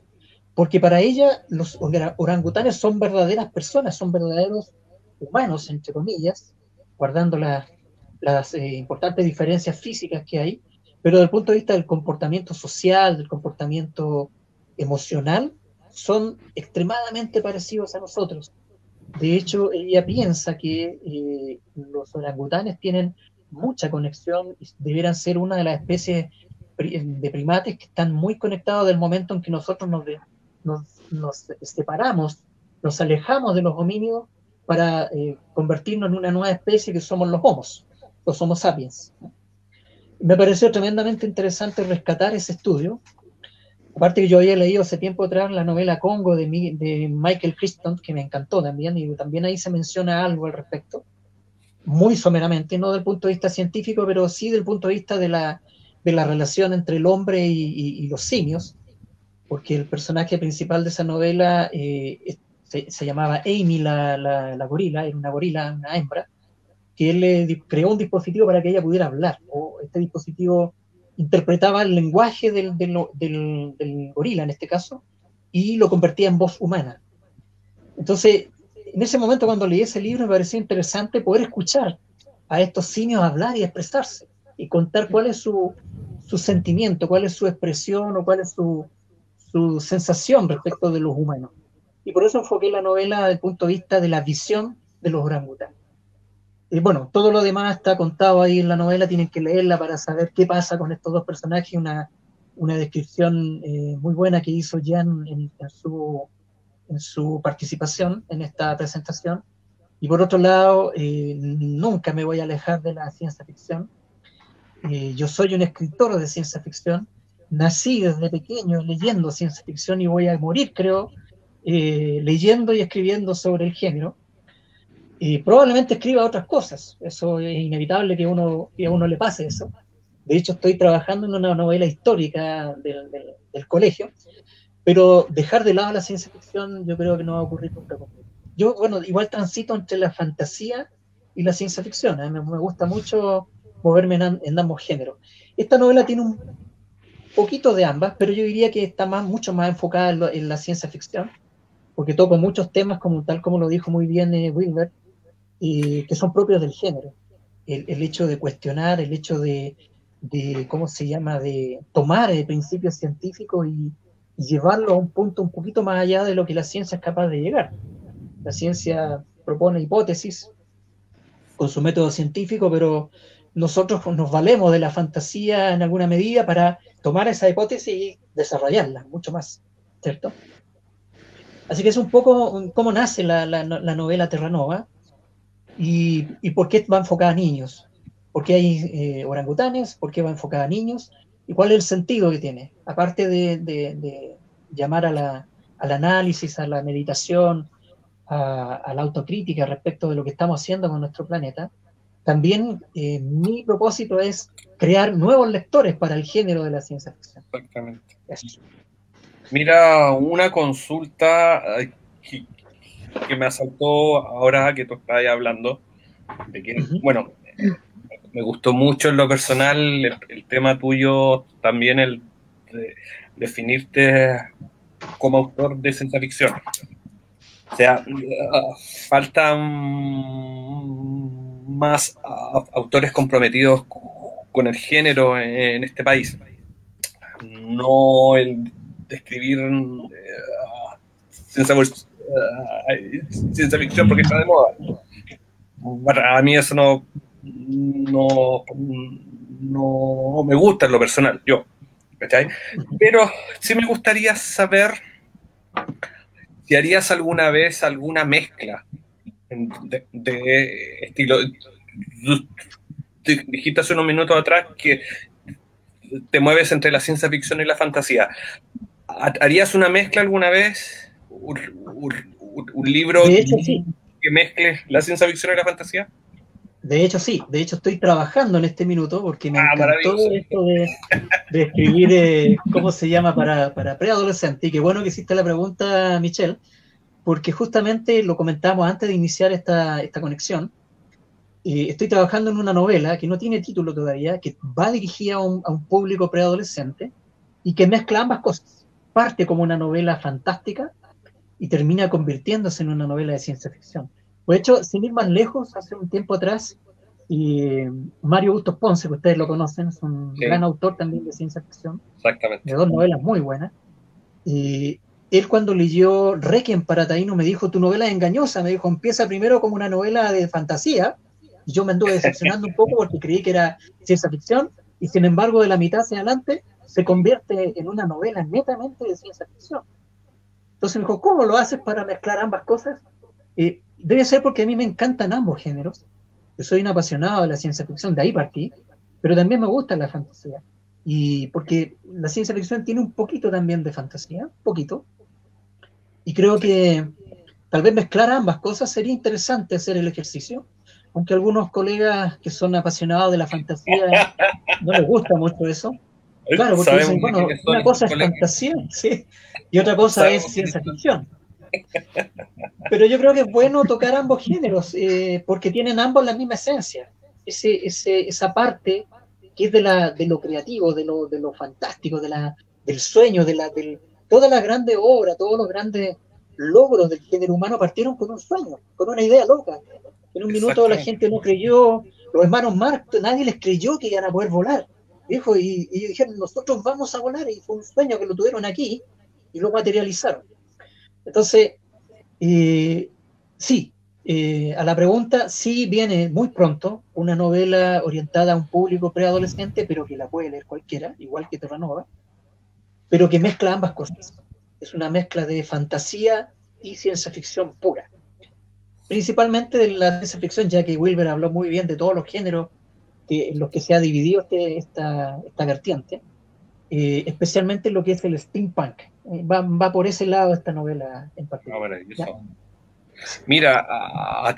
Porque para ella los orangutanes son verdaderas personas, son verdaderos humanos, entre comillas, guardando las importantes diferencias físicas que hay, pero desde el punto de vista del comportamiento social, del comportamiento emocional, son extremadamente parecidos a nosotros. De hecho, ella piensa que los orangutanes tienen mucha conexión y debieran ser una de las especies de primates que están muy conectados del momento en que nosotros nos separamos, nos alejamos de los homínidos para convertirnos en una nueva especie que somos los Homo sapiens. Me pareció tremendamente interesante rescatar ese estudio. Aparte que yo había leído hace tiempo atrás la novela Congo de Michael Crichton, que me encantó también, y también ahí se menciona algo al respecto, muy someramente, no del punto de vista científico, pero sí del punto de vista de la relación entre el hombre y los simios, porque el personaje principal de esa novela se llamaba Amy la gorila, era una gorila, una hembra, que él creó un dispositivo para que ella pudiera hablar, o este dispositivo interpretaba el lenguaje del gorila en este caso y lo convertía en voz humana. Entonces, en ese momento cuando leí ese libro me pareció interesante poder escuchar a estos simios hablar y expresarse y contar cuál es su sentimiento, cuál es su expresión o cuál es su sensación respecto de los humanos. Y por eso enfoqué la novela desde el punto de vista de la visión de los orangutanes. bueno, todo lo demás está contado ahí en la novela, tienen que leerla para saber qué pasa con estos dos personajes, una descripción muy buena que hizo Jan en su participación en esta presentación. Y por otro lado, nunca me voy a alejar de la ciencia ficción. Yo soy un escritor de ciencia ficción, nací desde pequeño leyendo ciencia ficción y voy a morir, creo, leyendo y escribiendo sobre el género. Probablemente escriba otras cosas, eso es inevitable que a uno le pase eso. De hecho, estoy trabajando en una novela histórica del colegio, pero dejar de lado la ciencia ficción yo creo que no va a ocurrir nunca conmigo. Yo, bueno, igual transito entre la fantasía y la ciencia ficción, me gusta mucho moverme en ambos géneros. Esta novela tiene un poquito de ambas, pero yo diría que está mucho más enfocada en la ciencia ficción, porque toco muchos temas tal como lo dijo muy bien Wilber, que son propios del género. El hecho de cuestionar, el hecho de ¿cómo se llama?, de tomar principios científicos y llevarlo a un punto un poquito más allá de lo que la ciencia es capaz de llegar. La ciencia propone hipótesis con su método científico, pero nosotros nos valemos de la fantasía en alguna medida para tomar esa hipótesis y desarrollarla mucho más, ¿cierto? Así que es un poco cómo nace la novela Terranova y por qué va enfocada a niños. ¿Por qué hay orangutanes? ¿Por qué va enfocada a niños? ¿Y cuál es el sentido que tiene? Aparte de llamar al análisis, a la meditación, a la autocrítica respecto de lo que estamos haciendo con nuestro planeta, también mi propósito es crear nuevos lectores para el género de la ciencia ficción. Exactamente. Eso. Mira, una consulta que me asaltó ahora que tú estás hablando, de que, bueno, me gustó mucho en lo personal el tema tuyo, también el de definirte como autor de ciencia ficción. O sea, faltan más autores comprometidos con el género en este país. No el de escribir ciencia ficción porque está de moda. A mí eso no me gusta en lo personal, yo, ¿cachai? Pero sí me gustaría saber si harías alguna vez alguna mezcla de estilo. Dijiste hace unos minutos atrás que te mueves entre la ciencia ficción y la fantasía. ¿Harías una mezcla alguna vez? ¿Un libro de hecho, sí, que mezcle la ciencia ficción y la fantasía? De hecho, sí. De hecho, estoy trabajando en este minuto porque me encantó esto de escribir, ¿cómo se llama?, para preadolescente. Y qué bueno que hiciste la pregunta, Michelle, porque justamente lo comentamos antes de iniciar esta conexión. Estoy trabajando en una novela que no tiene título todavía, que va dirigida a un público preadolescente y que mezcla ambas cosas. Parte como una novela fantástica y termina convirtiéndose en una novela de ciencia ficción. De hecho, sin ir más lejos, hace un tiempo atrás, Mario Bustos Ponce, que ustedes lo conocen, es un gran autor también de ciencia ficción, de dos novelas muy buenas. Él cuando leyó Requiem para Taíno me dijo, tu novela es engañosa, me dijo, empieza primero como una novela de fantasía, y yo me anduve decepcionando un poco porque creí que era ciencia ficción, y sin embargo de la mitad hacia adelante se convierte en una novela netamente de ciencia ficción. Entonces me dijo, ¿cómo lo haces para mezclar ambas cosas? Debe ser porque a mí me encantan ambos géneros. Yo soy un apasionado de la ciencia ficción, de ahí partí, pero también me gusta la fantasía. Y porque la ciencia ficción tiene un poquito también de fantasía, un poquito. Y creo que tal vez mezclar ambas cosas sería interesante hacer el ejercicio, aunque a algunos colegas que son apasionados de la fantasía no les gusta mucho eso. Claro, porque dicen, bueno, una cosa es fantasía, ¿sí? Y otra cosa es ciencia ficción. Pero yo creo que es bueno tocar ambos géneros, porque tienen ambos la misma esencia. Esa parte que es de lo creativo, de lo fantástico, del sueño, todas las grandes obras, todos los grandes logros del género humano partieron con un sueño, con una idea loca. En un minuto la gente no creyó, los hermanos Marx, nadie les creyó que iban a poder volar. Viejo, y dijeron, nosotros vamos a volar, y fue un sueño que lo tuvieron aquí y lo materializaron. Entonces, sí, a la pregunta, sí viene muy pronto una novela orientada a un público preadolescente, pero que la puede leer cualquiera, igual que Terranova, pero que mezcla ambas cosas. Es una mezcla de fantasía y ciencia ficción pura. Principalmente de la ciencia ficción, ya que Wilber habló muy bien de todos los géneros en los que se ha dividido esta vertiente, especialmente lo que es el steampunk. Va por ese lado esta novela en particular. Mira,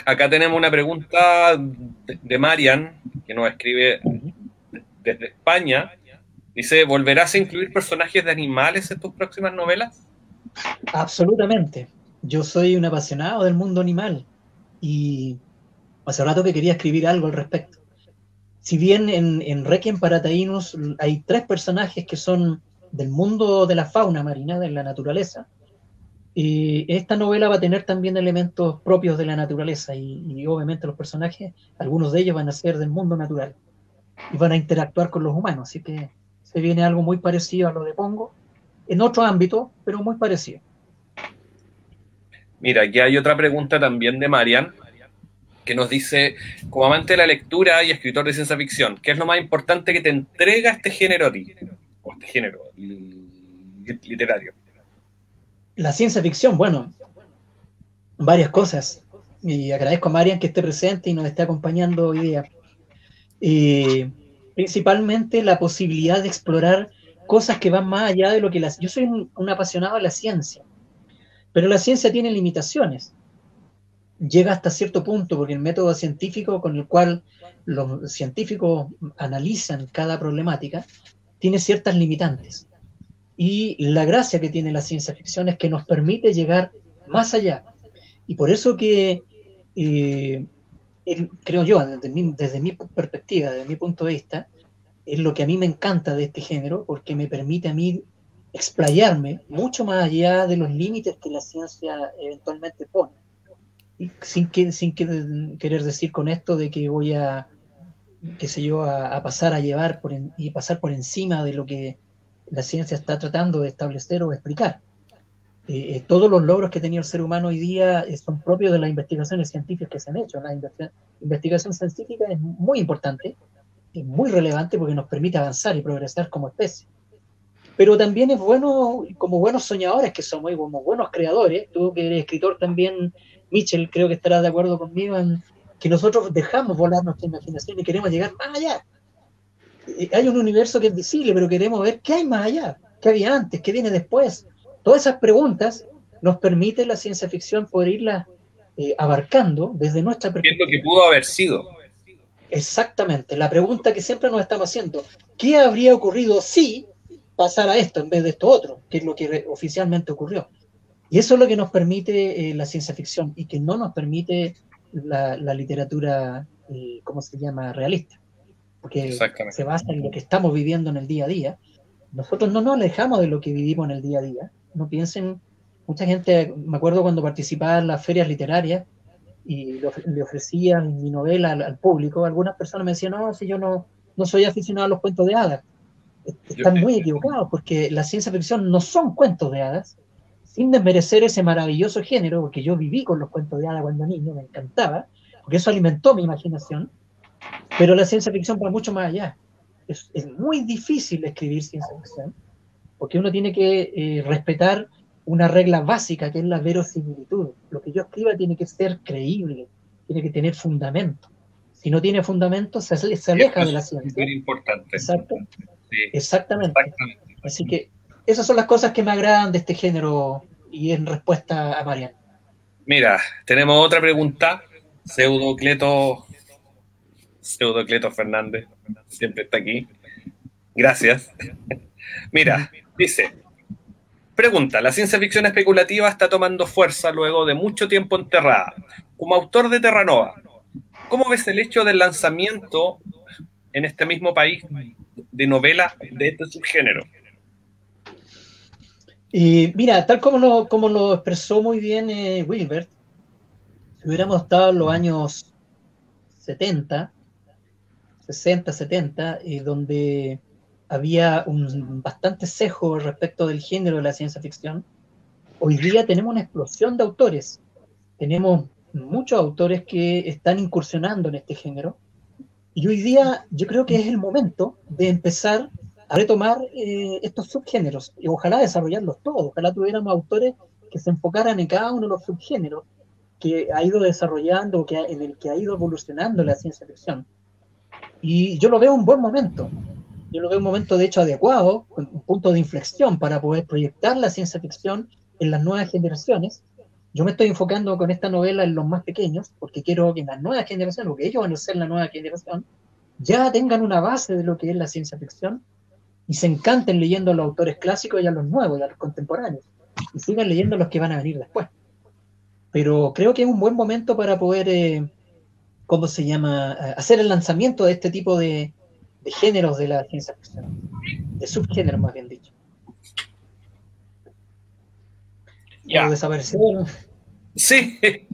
acá tenemos una pregunta de Marian, que nos escribe desde España. Dice, ¿volverás a incluir personajes de animales en tus próximas novelas? Absolutamente. Yo soy un apasionado del mundo animal y hace rato que quería escribir algo al respecto. Si bien en Requiem para Taínos hay 3 personajes que son del mundo de la fauna marina, de la naturaleza, esta novela va a tener también elementos propios de la naturaleza y obviamente los personajes, algunos de ellos van a ser del mundo natural y van a interactuar con los humanos, así que se viene algo muy parecido a lo de Pongo, en otro ámbito, pero muy parecido. Mira, aquí hay otra pregunta también de Marian, que nos dice, como amante de la lectura y escritor de ciencia ficción, ¿qué es lo más importante que te entrega este género a ti? O este género literario. La ciencia ficción, bueno, varias cosas. Y agradezco a Marian que esté presente y nos esté acompañando hoy día. Principalmente la posibilidad de explorar cosas que van más allá de lo que las... Yo soy un apasionado de la ciencia, pero la ciencia tiene limitaciones. Llega hasta cierto punto, porque el método científico con el cual los científicos analizan cada problemática tiene ciertas limitantes. Y la gracia que tiene la ciencia ficción es que nos permite llegar más allá. Y por eso que, creo yo, desde mi perspectiva, desde mi punto de vista, es lo que a mí me encanta de este género, porque me permite a mí explayarme mucho más allá de los límites que la ciencia eventualmente pone. Y sin querer decir con esto de que voy a, qué sé yo, a pasar a llevar y pasar por encima de lo que la ciencia está tratando de establecer o explicar. Todos los logros que ha tenido el ser humano hoy día son propios de las investigaciones científicas que se han hecho. La investigación científica es muy importante, es muy relevante porque nos permite avanzar y progresar como especie. Pero también es bueno, como buenos soñadores que somos y como buenos creadores, tú que eres escritor también, Mitchell, creo que estarás de acuerdo conmigo en que nosotros dejamos volar nuestra imaginación y queremos llegar más allá. Hay un universo que es visible, pero queremos ver qué hay más allá, qué había antes, qué viene después. Todas esas preguntas nos permite la ciencia ficción poder irlas abarcando desde nuestra perspectiva. ¿Qué es lo que pudo haber sido? Exactamente, la pregunta que siempre nos estamos haciendo, ¿qué habría ocurrido si pasara esto en vez de esto otro? Que es lo que oficialmente ocurrió. Y eso es lo que nos permite la ciencia ficción y que no nos permite la literatura, ¿cómo se llama?, realista. Porque se basa en lo que estamos viviendo en el día a día. Nosotros no nos alejamos de lo que vivimos en el día a día. No piensen, mucha gente, me acuerdo cuando participaba en las ferias literarias y le ofrecía mi novela al público, algunas personas me decían, no, si yo no soy aficionado a los cuentos de hadas. Están muy equivocados, porque la ciencia ficción no son cuentos de hadas, sin desmerecer ese maravilloso género, porque yo viví con los cuentos de hadas cuando niño, me encantaba, porque eso alimentó mi imaginación, pero la ciencia ficción va mucho más allá. Es muy difícil escribir ciencia ficción, porque uno tiene que respetar una regla básica, que es la verosimilitud. Lo que yo escriba tiene que ser creíble, tiene que tener fundamento. Si no tiene fundamento, se aleja de la ciencia. Es muy importante. Exacto. Sí. Exactamente. Así que esas son las cosas que me agradan de este género, y en respuesta a Marian. Mira, tenemos otra pregunta. Pseudocleto Fernández, siempre está aquí. Gracias. Mira, dice, pregunta, la ciencia ficción especulativa está tomando fuerza luego de mucho tiempo enterrada. Como autor de Terranova, ¿cómo ves el hecho del lanzamiento en este mismo país de novelas de este subgénero? Mira, tal como lo expresó muy bien Wilbert, si hubiéramos estado en los años 60, 70, donde había un bastante sesgo respecto del género de la ciencia ficción, hoy día tenemos una explosión de autores. Tenemos muchos autores que están incursionando en este género, y hoy día yo creo que es el momento de empezar a retomar estos subgéneros, y ojalá desarrollarlos todos, ojalá tuviéramos autores que se enfocaran en cada uno de los subgéneros que ha ido desarrollando, en el que ha ido evolucionando la ciencia ficción. Y yo lo veo un buen momento. Yo lo veo un momento, de hecho, adecuado, un punto de inflexión para poder proyectar la ciencia ficción en las nuevas generaciones. Yo me estoy enfocando con esta novela en los más pequeños, porque quiero que en las nuevas generaciones, porque ellos van a ser la nueva generación, ya tengan una base de lo que es la ciencia ficción y se encanten leyendo a los autores clásicos y a los nuevos y a los contemporáneos, y sigan leyendo los que van a venir después. Pero creo que es un buen momento para poder, ¿cómo se llama?, hacer el lanzamiento de este tipo de géneros de la ciencia ficción, de subgéneros más bien dicho. Ya. Desapareció. Sí. Sí.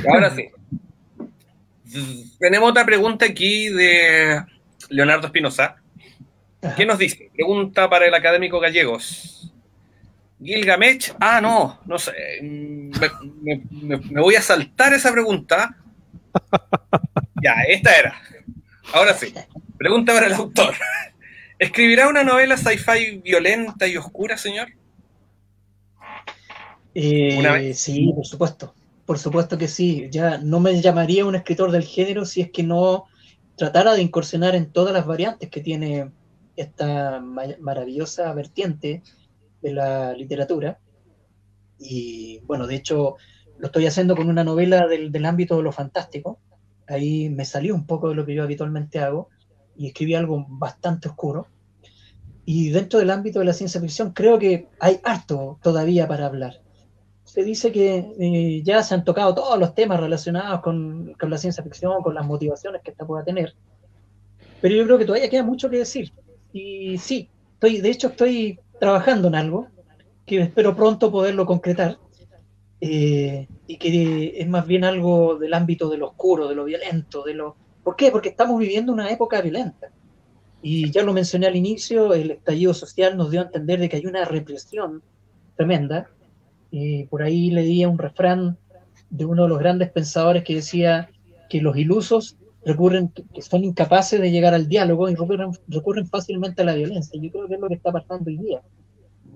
Ahora sí. Tenemos otra pregunta aquí de Leonardo Espinosa. ¿Qué nos dice? Pregunta para el académico Gallegos. Gilgamesh, no sé. Me voy a saltar esa pregunta. Ya, esta era. Ahora sí. Pregunta para el autor. ¿Escribirá una novela sci-fi violenta y oscura, señor? Sí, por supuesto. Por supuesto que sí. Ya no me llamaría un escritor del género si es que no tratara de incursionar en todas las variantes que tiene esta maravillosa vertiente de la literatura. Y bueno, de hecho, lo estoy haciendo con una novela del ámbito de lo fantástico. Ahí me salió un poco de lo que yo habitualmente hago y escribí algo bastante oscuro. Y dentro del ámbito de la ciencia ficción creo que hay harto todavía para hablar. Se dice que ya se han tocado todos los temas relacionados con la ciencia ficción, con las motivaciones que esta pueda tener, pero yo creo que todavía queda mucho que decir. Y sí, de hecho estoy trabajando en algo que espero pronto poderlo concretar, y que es más bien algo del ámbito de lo oscuro, de lo violento, ¿Por qué? Porque estamos viviendo una época violenta. Y ya lo mencioné al inicio, el estallido social nos dio a entender de que hay una represión tremenda. Por ahí leía un refrán de uno de los grandes pensadores que decía que los ilusos que son incapaces de llegar al diálogo y recurren fácilmente a la violencia. Yo creo que es lo que está pasando hoy día.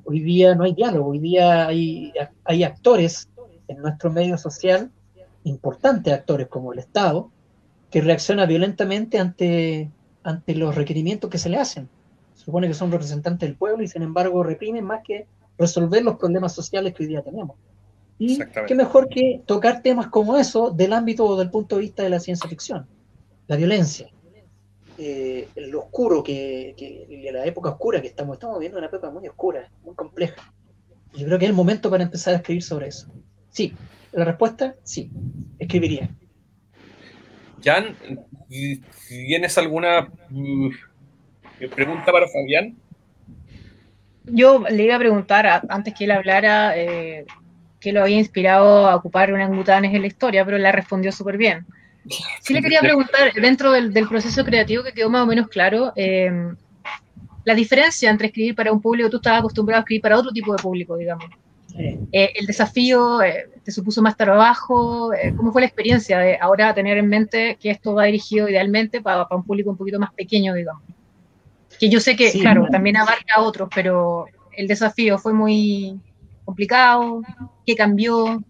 Hoy día no hay diálogo, hoy día hay actores en nuestro medio social, importantes actores como el Estado, que reacciona violentamente ante los requerimientos que se le hacen. Se supone que son representantes del pueblo y sin embargo reprimen más que resolver los problemas sociales que hoy día tenemos. Y qué mejor que tocar temas como eso del ámbito o del punto de vista de la ciencia ficción. La violencia, lo oscuro, la época oscura que estamos viviendo, una época muy oscura, muy compleja. Yo creo que es el momento para empezar a escribir sobre eso. Sí, la respuesta, sí, escribiría. Jan, ¿tienes alguna pregunta para Fabián? Yo le iba a preguntar, antes que él hablara, qué lo había inspirado a ocupar orangutanes en la historia, pero la respondió súper bien. Sí le quería preguntar, dentro del proceso creativo que quedó más o menos claro, la diferencia entre escribir para un público, tú estabas acostumbrado a escribir para otro tipo de público, digamos. El desafío te supuso más trabajo. ¿Cómo fue la experiencia de ahora tener en mente que esto va dirigido idealmente para un público un poquito más pequeño, digamos? Que yo sé que, sí, claro, también abarca a otros, pero el desafío fue muy complicado. ¿Qué cambió?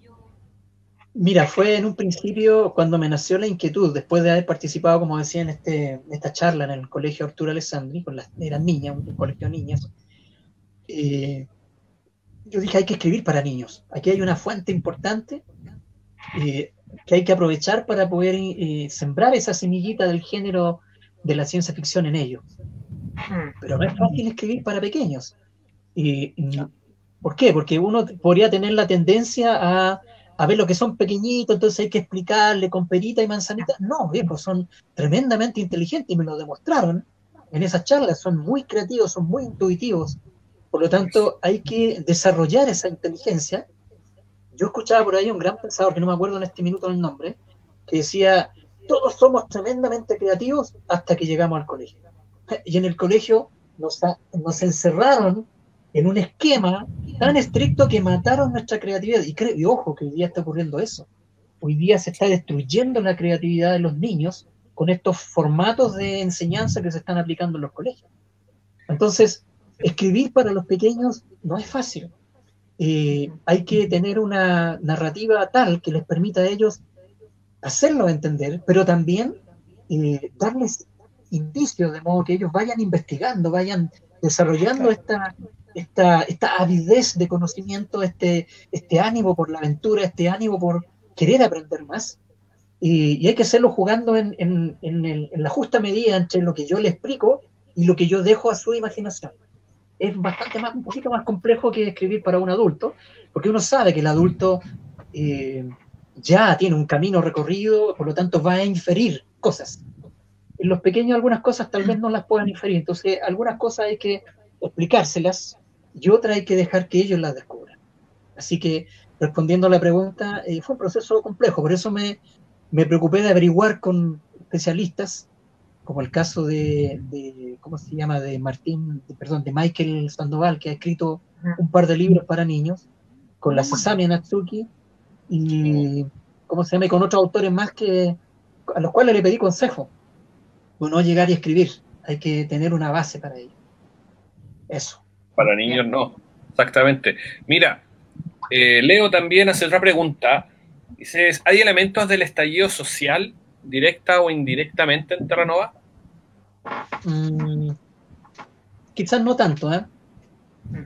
Mira, fue en un principio cuando me nació la inquietud, después de haber participado, como decía, en esta charla en el colegio Arturo Alessandri, eran niñas, un colegio de niñas. Yo dije, hay que escribir para niños. Aquí hay una fuente importante que hay que aprovechar para poder sembrar esa semillita del género de la ciencia ficción en ellos. Pero no es fácil escribir para pequeños. ¿Por qué? Porque uno podría tener la tendencia a ver lo que son pequeñitos, entonces hay que explicarle con perita y manzanita. No, viejos, son tremendamente inteligentes y me lo demostraron en esas charlas. Son muy creativos, son muy intuitivos. Por lo tanto, hay que desarrollar esa inteligencia. Yo escuchaba por ahí un gran pensador, que no me acuerdo en este minuto el nombre, que decía, todos somos tremendamente creativos hasta que llegamos al colegio. Y en el colegio nos encerraron en un esquema tan estricto que mataron nuestra creatividad. Y ojo, que hoy día está ocurriendo eso. Hoy día se está destruyendo la creatividad de los niños con estos formatos de enseñanza que se están aplicando en los colegios. Entonces, escribir para los pequeños no es fácil. Hay que tener una narrativa tal que les permita a ellos hacerlo entender, pero también darles indicios de modo que ellos vayan investigando, vayan desarrollando esta avidez de conocimiento, este ánimo por la aventura, este ánimo por querer aprender más. Y hay que hacerlo jugando en la justa medida entre lo que yo le explico y lo que yo dejo a su imaginación. Es un poquito más complejo que escribir para un adulto, porque uno sabe que el adulto ya tiene un camino recorrido, por lo tanto va a inferir cosas. En los pequeños algunas cosas tal vez no las puedan inferir, entonces algunas cosas hay que explicárselas y otras hay que dejar que ellos las descubran. Así que, respondiendo a la pregunta, fue un proceso complejo, por eso me preocupé de averiguar con especialistas, como el caso ¿cómo se llama?, de Michael Sandoval, que ha escrito un par de libros para niños, con la Sasami Natsuki, y ¿cómo se llama?, y con otros autores más a los cuales le pedí consejo. No llegar y escribir, hay que tener una base para ello. Eso. Para niños no, exactamente. Mira, Leo también hace otra pregunta. Dice, ¿hay elementos del estallido social, directa o indirectamente, en Terranova? Quizás no tanto, ¿eh?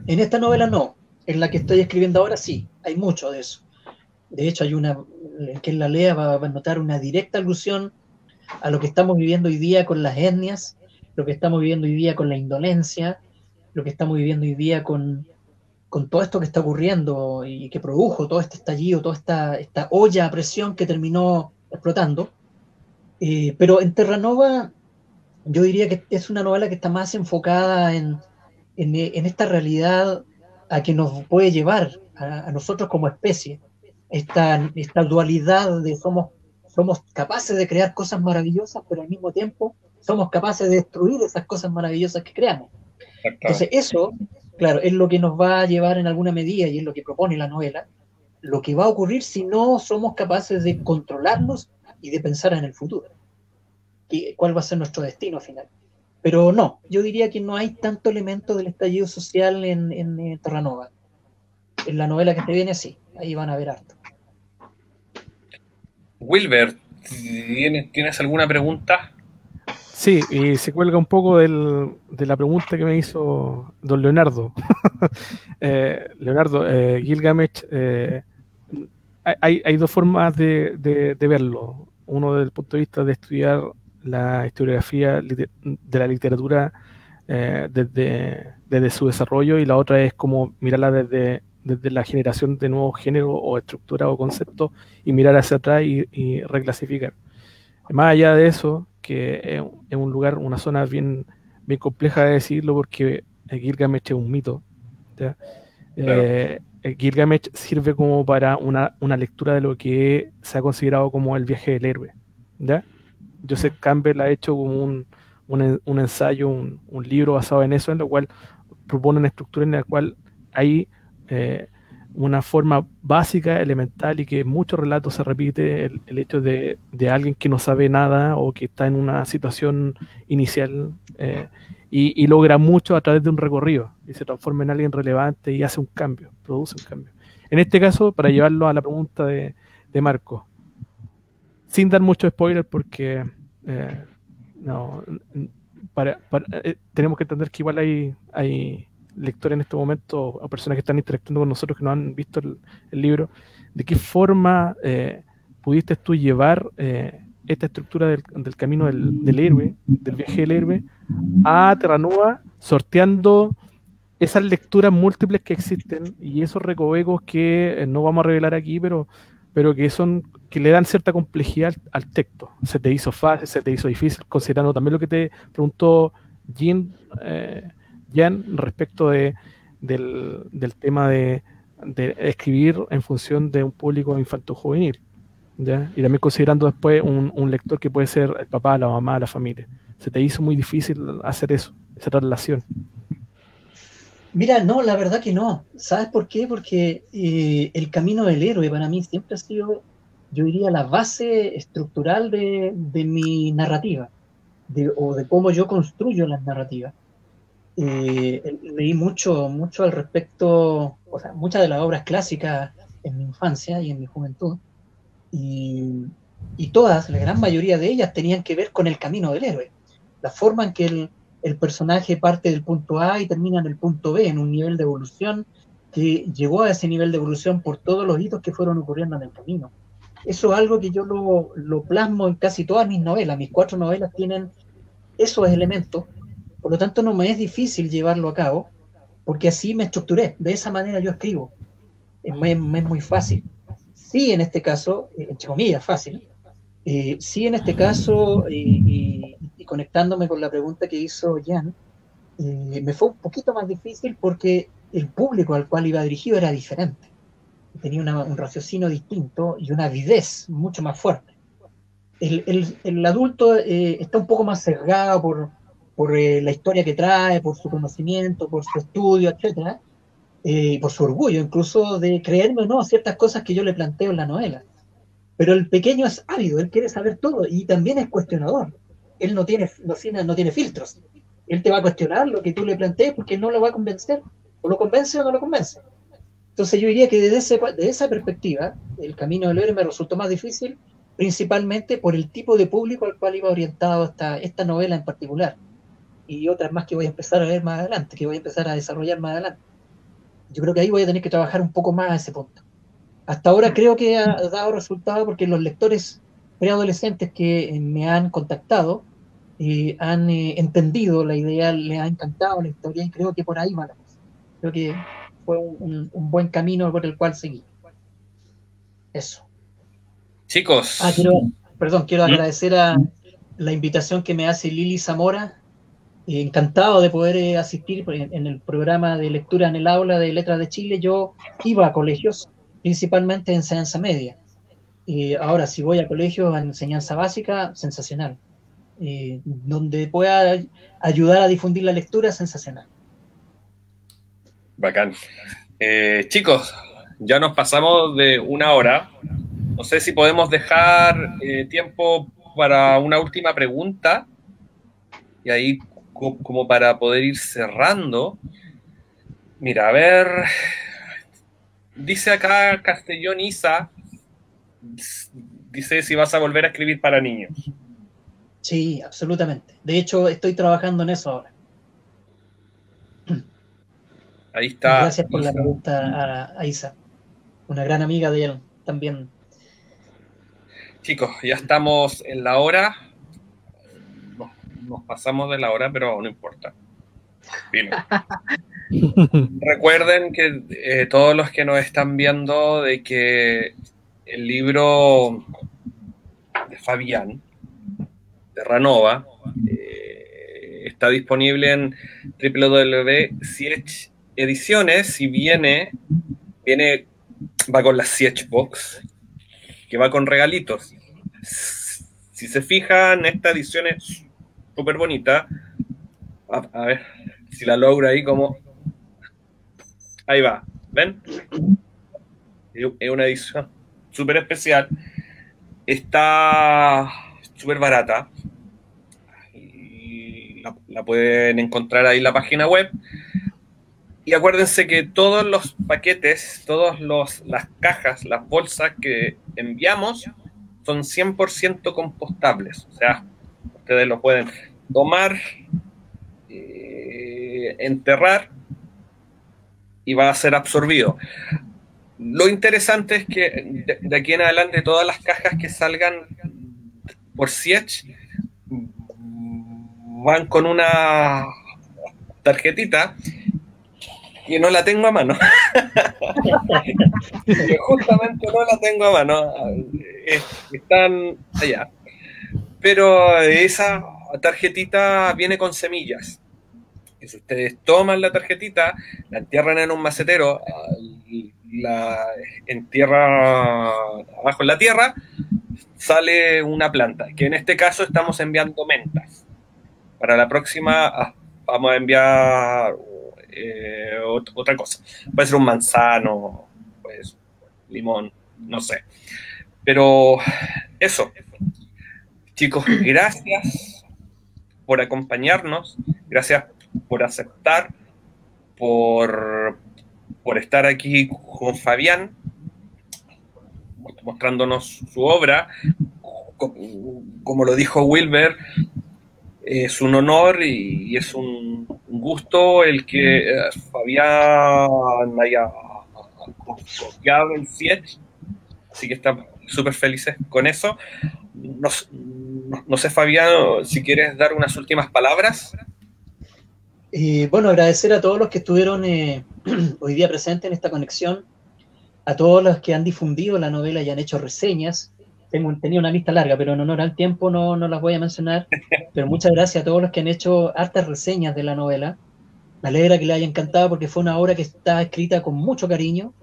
En esta novela no. En la que estoy escribiendo ahora sí, hay mucho de eso. De hecho, hay una, quien la lea va a notar una directa alusión a lo que estamos viviendo hoy día con las etnias, lo que estamos viviendo hoy día con la indolencia, lo que estamos viviendo hoy día con todo esto que está ocurriendo y que produjo todo este estallido, toda esta olla a presión que terminó explotando. Pero en Terranova yo diría que es una novela que está más enfocada en esta realidad a que nos puede llevar a nosotros como especie, esta dualidad de somos capaces de crear cosas maravillosas, pero al mismo tiempo somos capaces de destruir esas cosas maravillosas que creamos. Entonces eso, claro, es lo que nos va a llevar en alguna medida, y es lo que propone la novela, lo que va a ocurrir si no somos capaces de controlarnos y de pensar en el futuro. ¿Cuál va a ser nuestro destino final? Pero no, yo diría que no hay tanto elemento del estallido social en Terranova. En la novela que te viene, sí, ahí van a ver harto. Wilber, ¿tienes alguna pregunta? Sí, y se cuelga un poco de la pregunta que me hizo don Leonardo. Leonardo, Gilgamesh, hay dos formas de verlo. Uno desde el punto de vista de estudiar la historiografía de la literatura desde su desarrollo, y la otra es como mirarla desde la generación de nuevos géneros o estructuras o conceptos y mirar hacia atrás y reclasificar. Más allá de eso, que es un lugar, una zona bien compleja de decirlo, porque Gilgamesh es un mito, ¿ya? Claro. Gilgamesh sirve como para una lectura de lo que se ha considerado como el viaje del héroe, ¿ya? Joseph Campbell ha hecho como un ensayo, un libro basado en eso, en lo cual propone una estructura en la cual hay una forma básica, elemental, y que en muchos relatos se repite el hecho de alguien que no sabe nada o que está en una situación inicial y logra mucho a través de un recorrido y se transforma en alguien relevante y hace un cambio, produce un cambio. En este caso, para llevarlo a la pregunta de Marco, sin dar mucho spoiler, porque tenemos que entender que igual hay lectores en este momento o personas que están interactuando con nosotros que no han visto el libro. ¿De qué forma pudiste tú llevar esta estructura del camino del héroe, del viaje del héroe, a Terranova, sorteando esas lecturas múltiples que existen y esos recovecos que no vamos a revelar aquí, pero que le dan cierta complejidad al texto? ¿Se te hizo fácil, se te hizo difícil, considerando también lo que te preguntó Jan respecto del tema de escribir en función de un público infanto-juvenil, ¿ya? Y también considerando después un lector que puede ser el papá, la mamá, la familia? ¿Se te hizo muy difícil hacer eso, esa relación? Mira, no, la verdad que no. ¿Sabes por qué? Porque el camino del héroe para mí siempre ha sido, yo diría, la base estructural de mi narrativa, o de cómo yo construyo las narrativas. Leí mucho al respecto, o sea, muchas de las obras clásicas en mi infancia y en mi juventud, y, y todas, la gran mayoría de ellas tenían que ver con el camino del héroe, la forma en que el personaje parte del punto A y termina en el punto B, en un nivel de evolución que llegó a ese nivel de evolución por todos los hitos que fueron ocurriendo en el camino. Eso es algo que yo lo plasmo en casi todas mis novelas. Mis 4 novelas tienen esos elementos, por lo tanto no me es difícil llevarlo a cabo, porque así me estructuré, de esa manera yo escribo, es muy fácil. Sí, en este caso, entre comillas, fácil, sí, en este caso, y conectándome con la pregunta que hizo Jan, me fue un poquito más difícil porque el público al cual iba dirigido era diferente. Tenía un raciocinio distinto y una avidez mucho más fuerte. El adulto está un poco más sesgado por la historia que trae, por su conocimiento, por su estudio, etcétera, por su orgullo, incluso de creerme o no ciertas cosas que yo le planteo en la novela. Pero el pequeño es ávido, él quiere saber todo y también es cuestionador. Él no tiene filtros. Él te va a cuestionar lo que tú le plantees porque no lo va a convencer. O lo convence o no lo convence. Entonces yo diría que desde esa perspectiva, el camino del héroe me resultó más difícil, principalmente por el tipo de público al cual iba orientado esta novela en particular. Y otras más que voy a empezar a ver más adelante, que voy a empezar a desarrollar más adelante. Yo creo que ahí voy a tener que trabajar un poco más a ese punto. Hasta ahora creo que ha dado resultado porque los lectores preadolescentes que me han contactado han entendido la idea, les ha encantado la historia y creo que por ahí va la cosa. Creo que fue un buen camino por el cual seguí. Eso. Chicos. Quiero agradecer a la invitación que me hace Lili Zamora. Encantado de poder asistir en el programa de lectura en el aula de Letras de Chile. Yo iba a colegios, principalmente en enseñanza media. Ahora, si voy a colegios en enseñanza básica, sensacional. Donde pueda ayudar a difundir la lectura, sensacional. Bacán. Chicos, ya nos pasamos de 1 hora. No sé si podemos dejar tiempo para una última pregunta. Y ahí, como para poder ir cerrando. Mira, a ver. Dice acá Castellón Isa. Dice si vas a volver a escribir para niños. Sí, absolutamente. De hecho, estoy trabajando en eso ahora. Ahí está. Gracias por la pregunta a Isa, una gran amiga de él también. Chicos, ya estamos en la hora. Nos pasamos de la hora, pero no importa. Bien. Recuerden que todos los que nos están viendo, de que el libro de Fabián Terranova está disponible en www.siech Ediciones y viene va con la Siech Box, que va con regalitos. Si se fijan, esta edición es súper bonita. A ver si la logro ahí como... Ahí va, ¿ven? Es una edición súper especial. Está súper barata. Y la pueden encontrar ahí en la página web. Y acuérdense que todos los paquetes, las cajas, las bolsas que enviamos son 100% compostables. O sea, ustedes lo pueden tomar, enterrar y va a ser absorbido. Lo interesante es que de aquí en adelante todas las cajas que salgan por Siech van con una tarjetita que no la tengo a mano. Que justamente no la tengo a mano. Están allá. Pero esa tarjetita viene con semillas. Que si ustedes toman la tarjetita, la entierran en un macetero, la entierran abajo en la tierra, sale una planta. Que en este caso estamos enviando mentas. Para la próxima vamos a enviar otra cosa. Puede ser un manzano, pues limón, no sé. Pero eso, chicos, gracias por acompañarnos, gracias por aceptar, por estar aquí con Fabián, mostrándonos su obra. Como lo dijo Wilber, es un honor y es un gusto el que Fabián haya confiado en Sietch, así que estamos súper felices con eso. No sé, Fabián, si quieres dar unas últimas palabras. Bueno, agradecer a todos los que estuvieron hoy día presentes en esta conexión, a todos los que han difundido la novela y han hecho reseñas. Tenía una lista larga, pero en honor al tiempo no las voy a mencionar. Pero muchas gracias a todos los que han hecho hartas reseñas de la novela. Me alegra que les haya encantado porque fue una obra que está escrita con mucho cariño,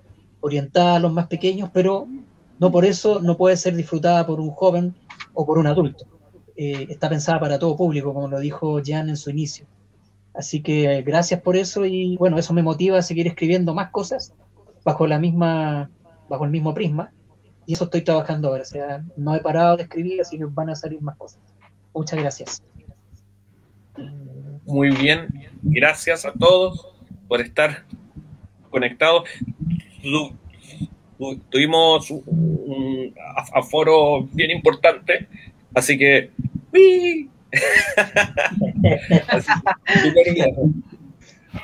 orientada a los más pequeños, pero no por eso no puede ser disfrutada por un joven o por un adulto. Está pensada para todo público, como lo dijo Jan en su inicio. Así que gracias por eso y bueno, eso me motiva a seguir escribiendo más cosas bajo el mismo prisma. Y eso estoy trabajando ahora, o sea, no he parado de escribir, así que van a salir más cosas. Muchas gracias. Muy bien, gracias a todos por estar conectados. Tuvimos un aforo bien importante, así que ¡uy!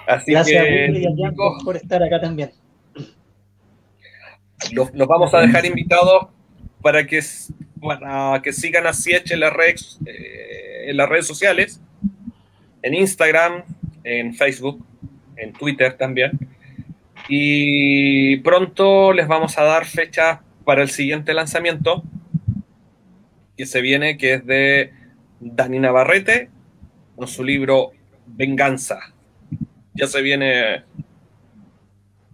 Así gracias que, Willy y a Jan por estar acá también. Los vamos a dejar invitados para que sigan a Sietch en las redes sociales, en Instagram, en Facebook, en Twitter también. Y pronto les vamos a dar fechas para el siguiente lanzamiento que se viene, que es de Dani Navarrete con su libro Venganza. Ya se viene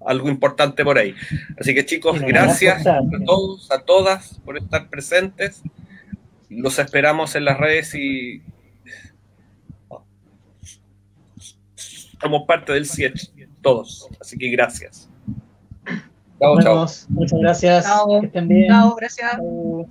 algo importante por ahí. Así que chicos, gracias a todos, a todas por estar presentes. Los esperamos en las redes y somos parte del Sietch, todos. Así que gracias. Chao, chao. Muchas gracias. Chao. Que estén bien. Chao, gracias. Chao.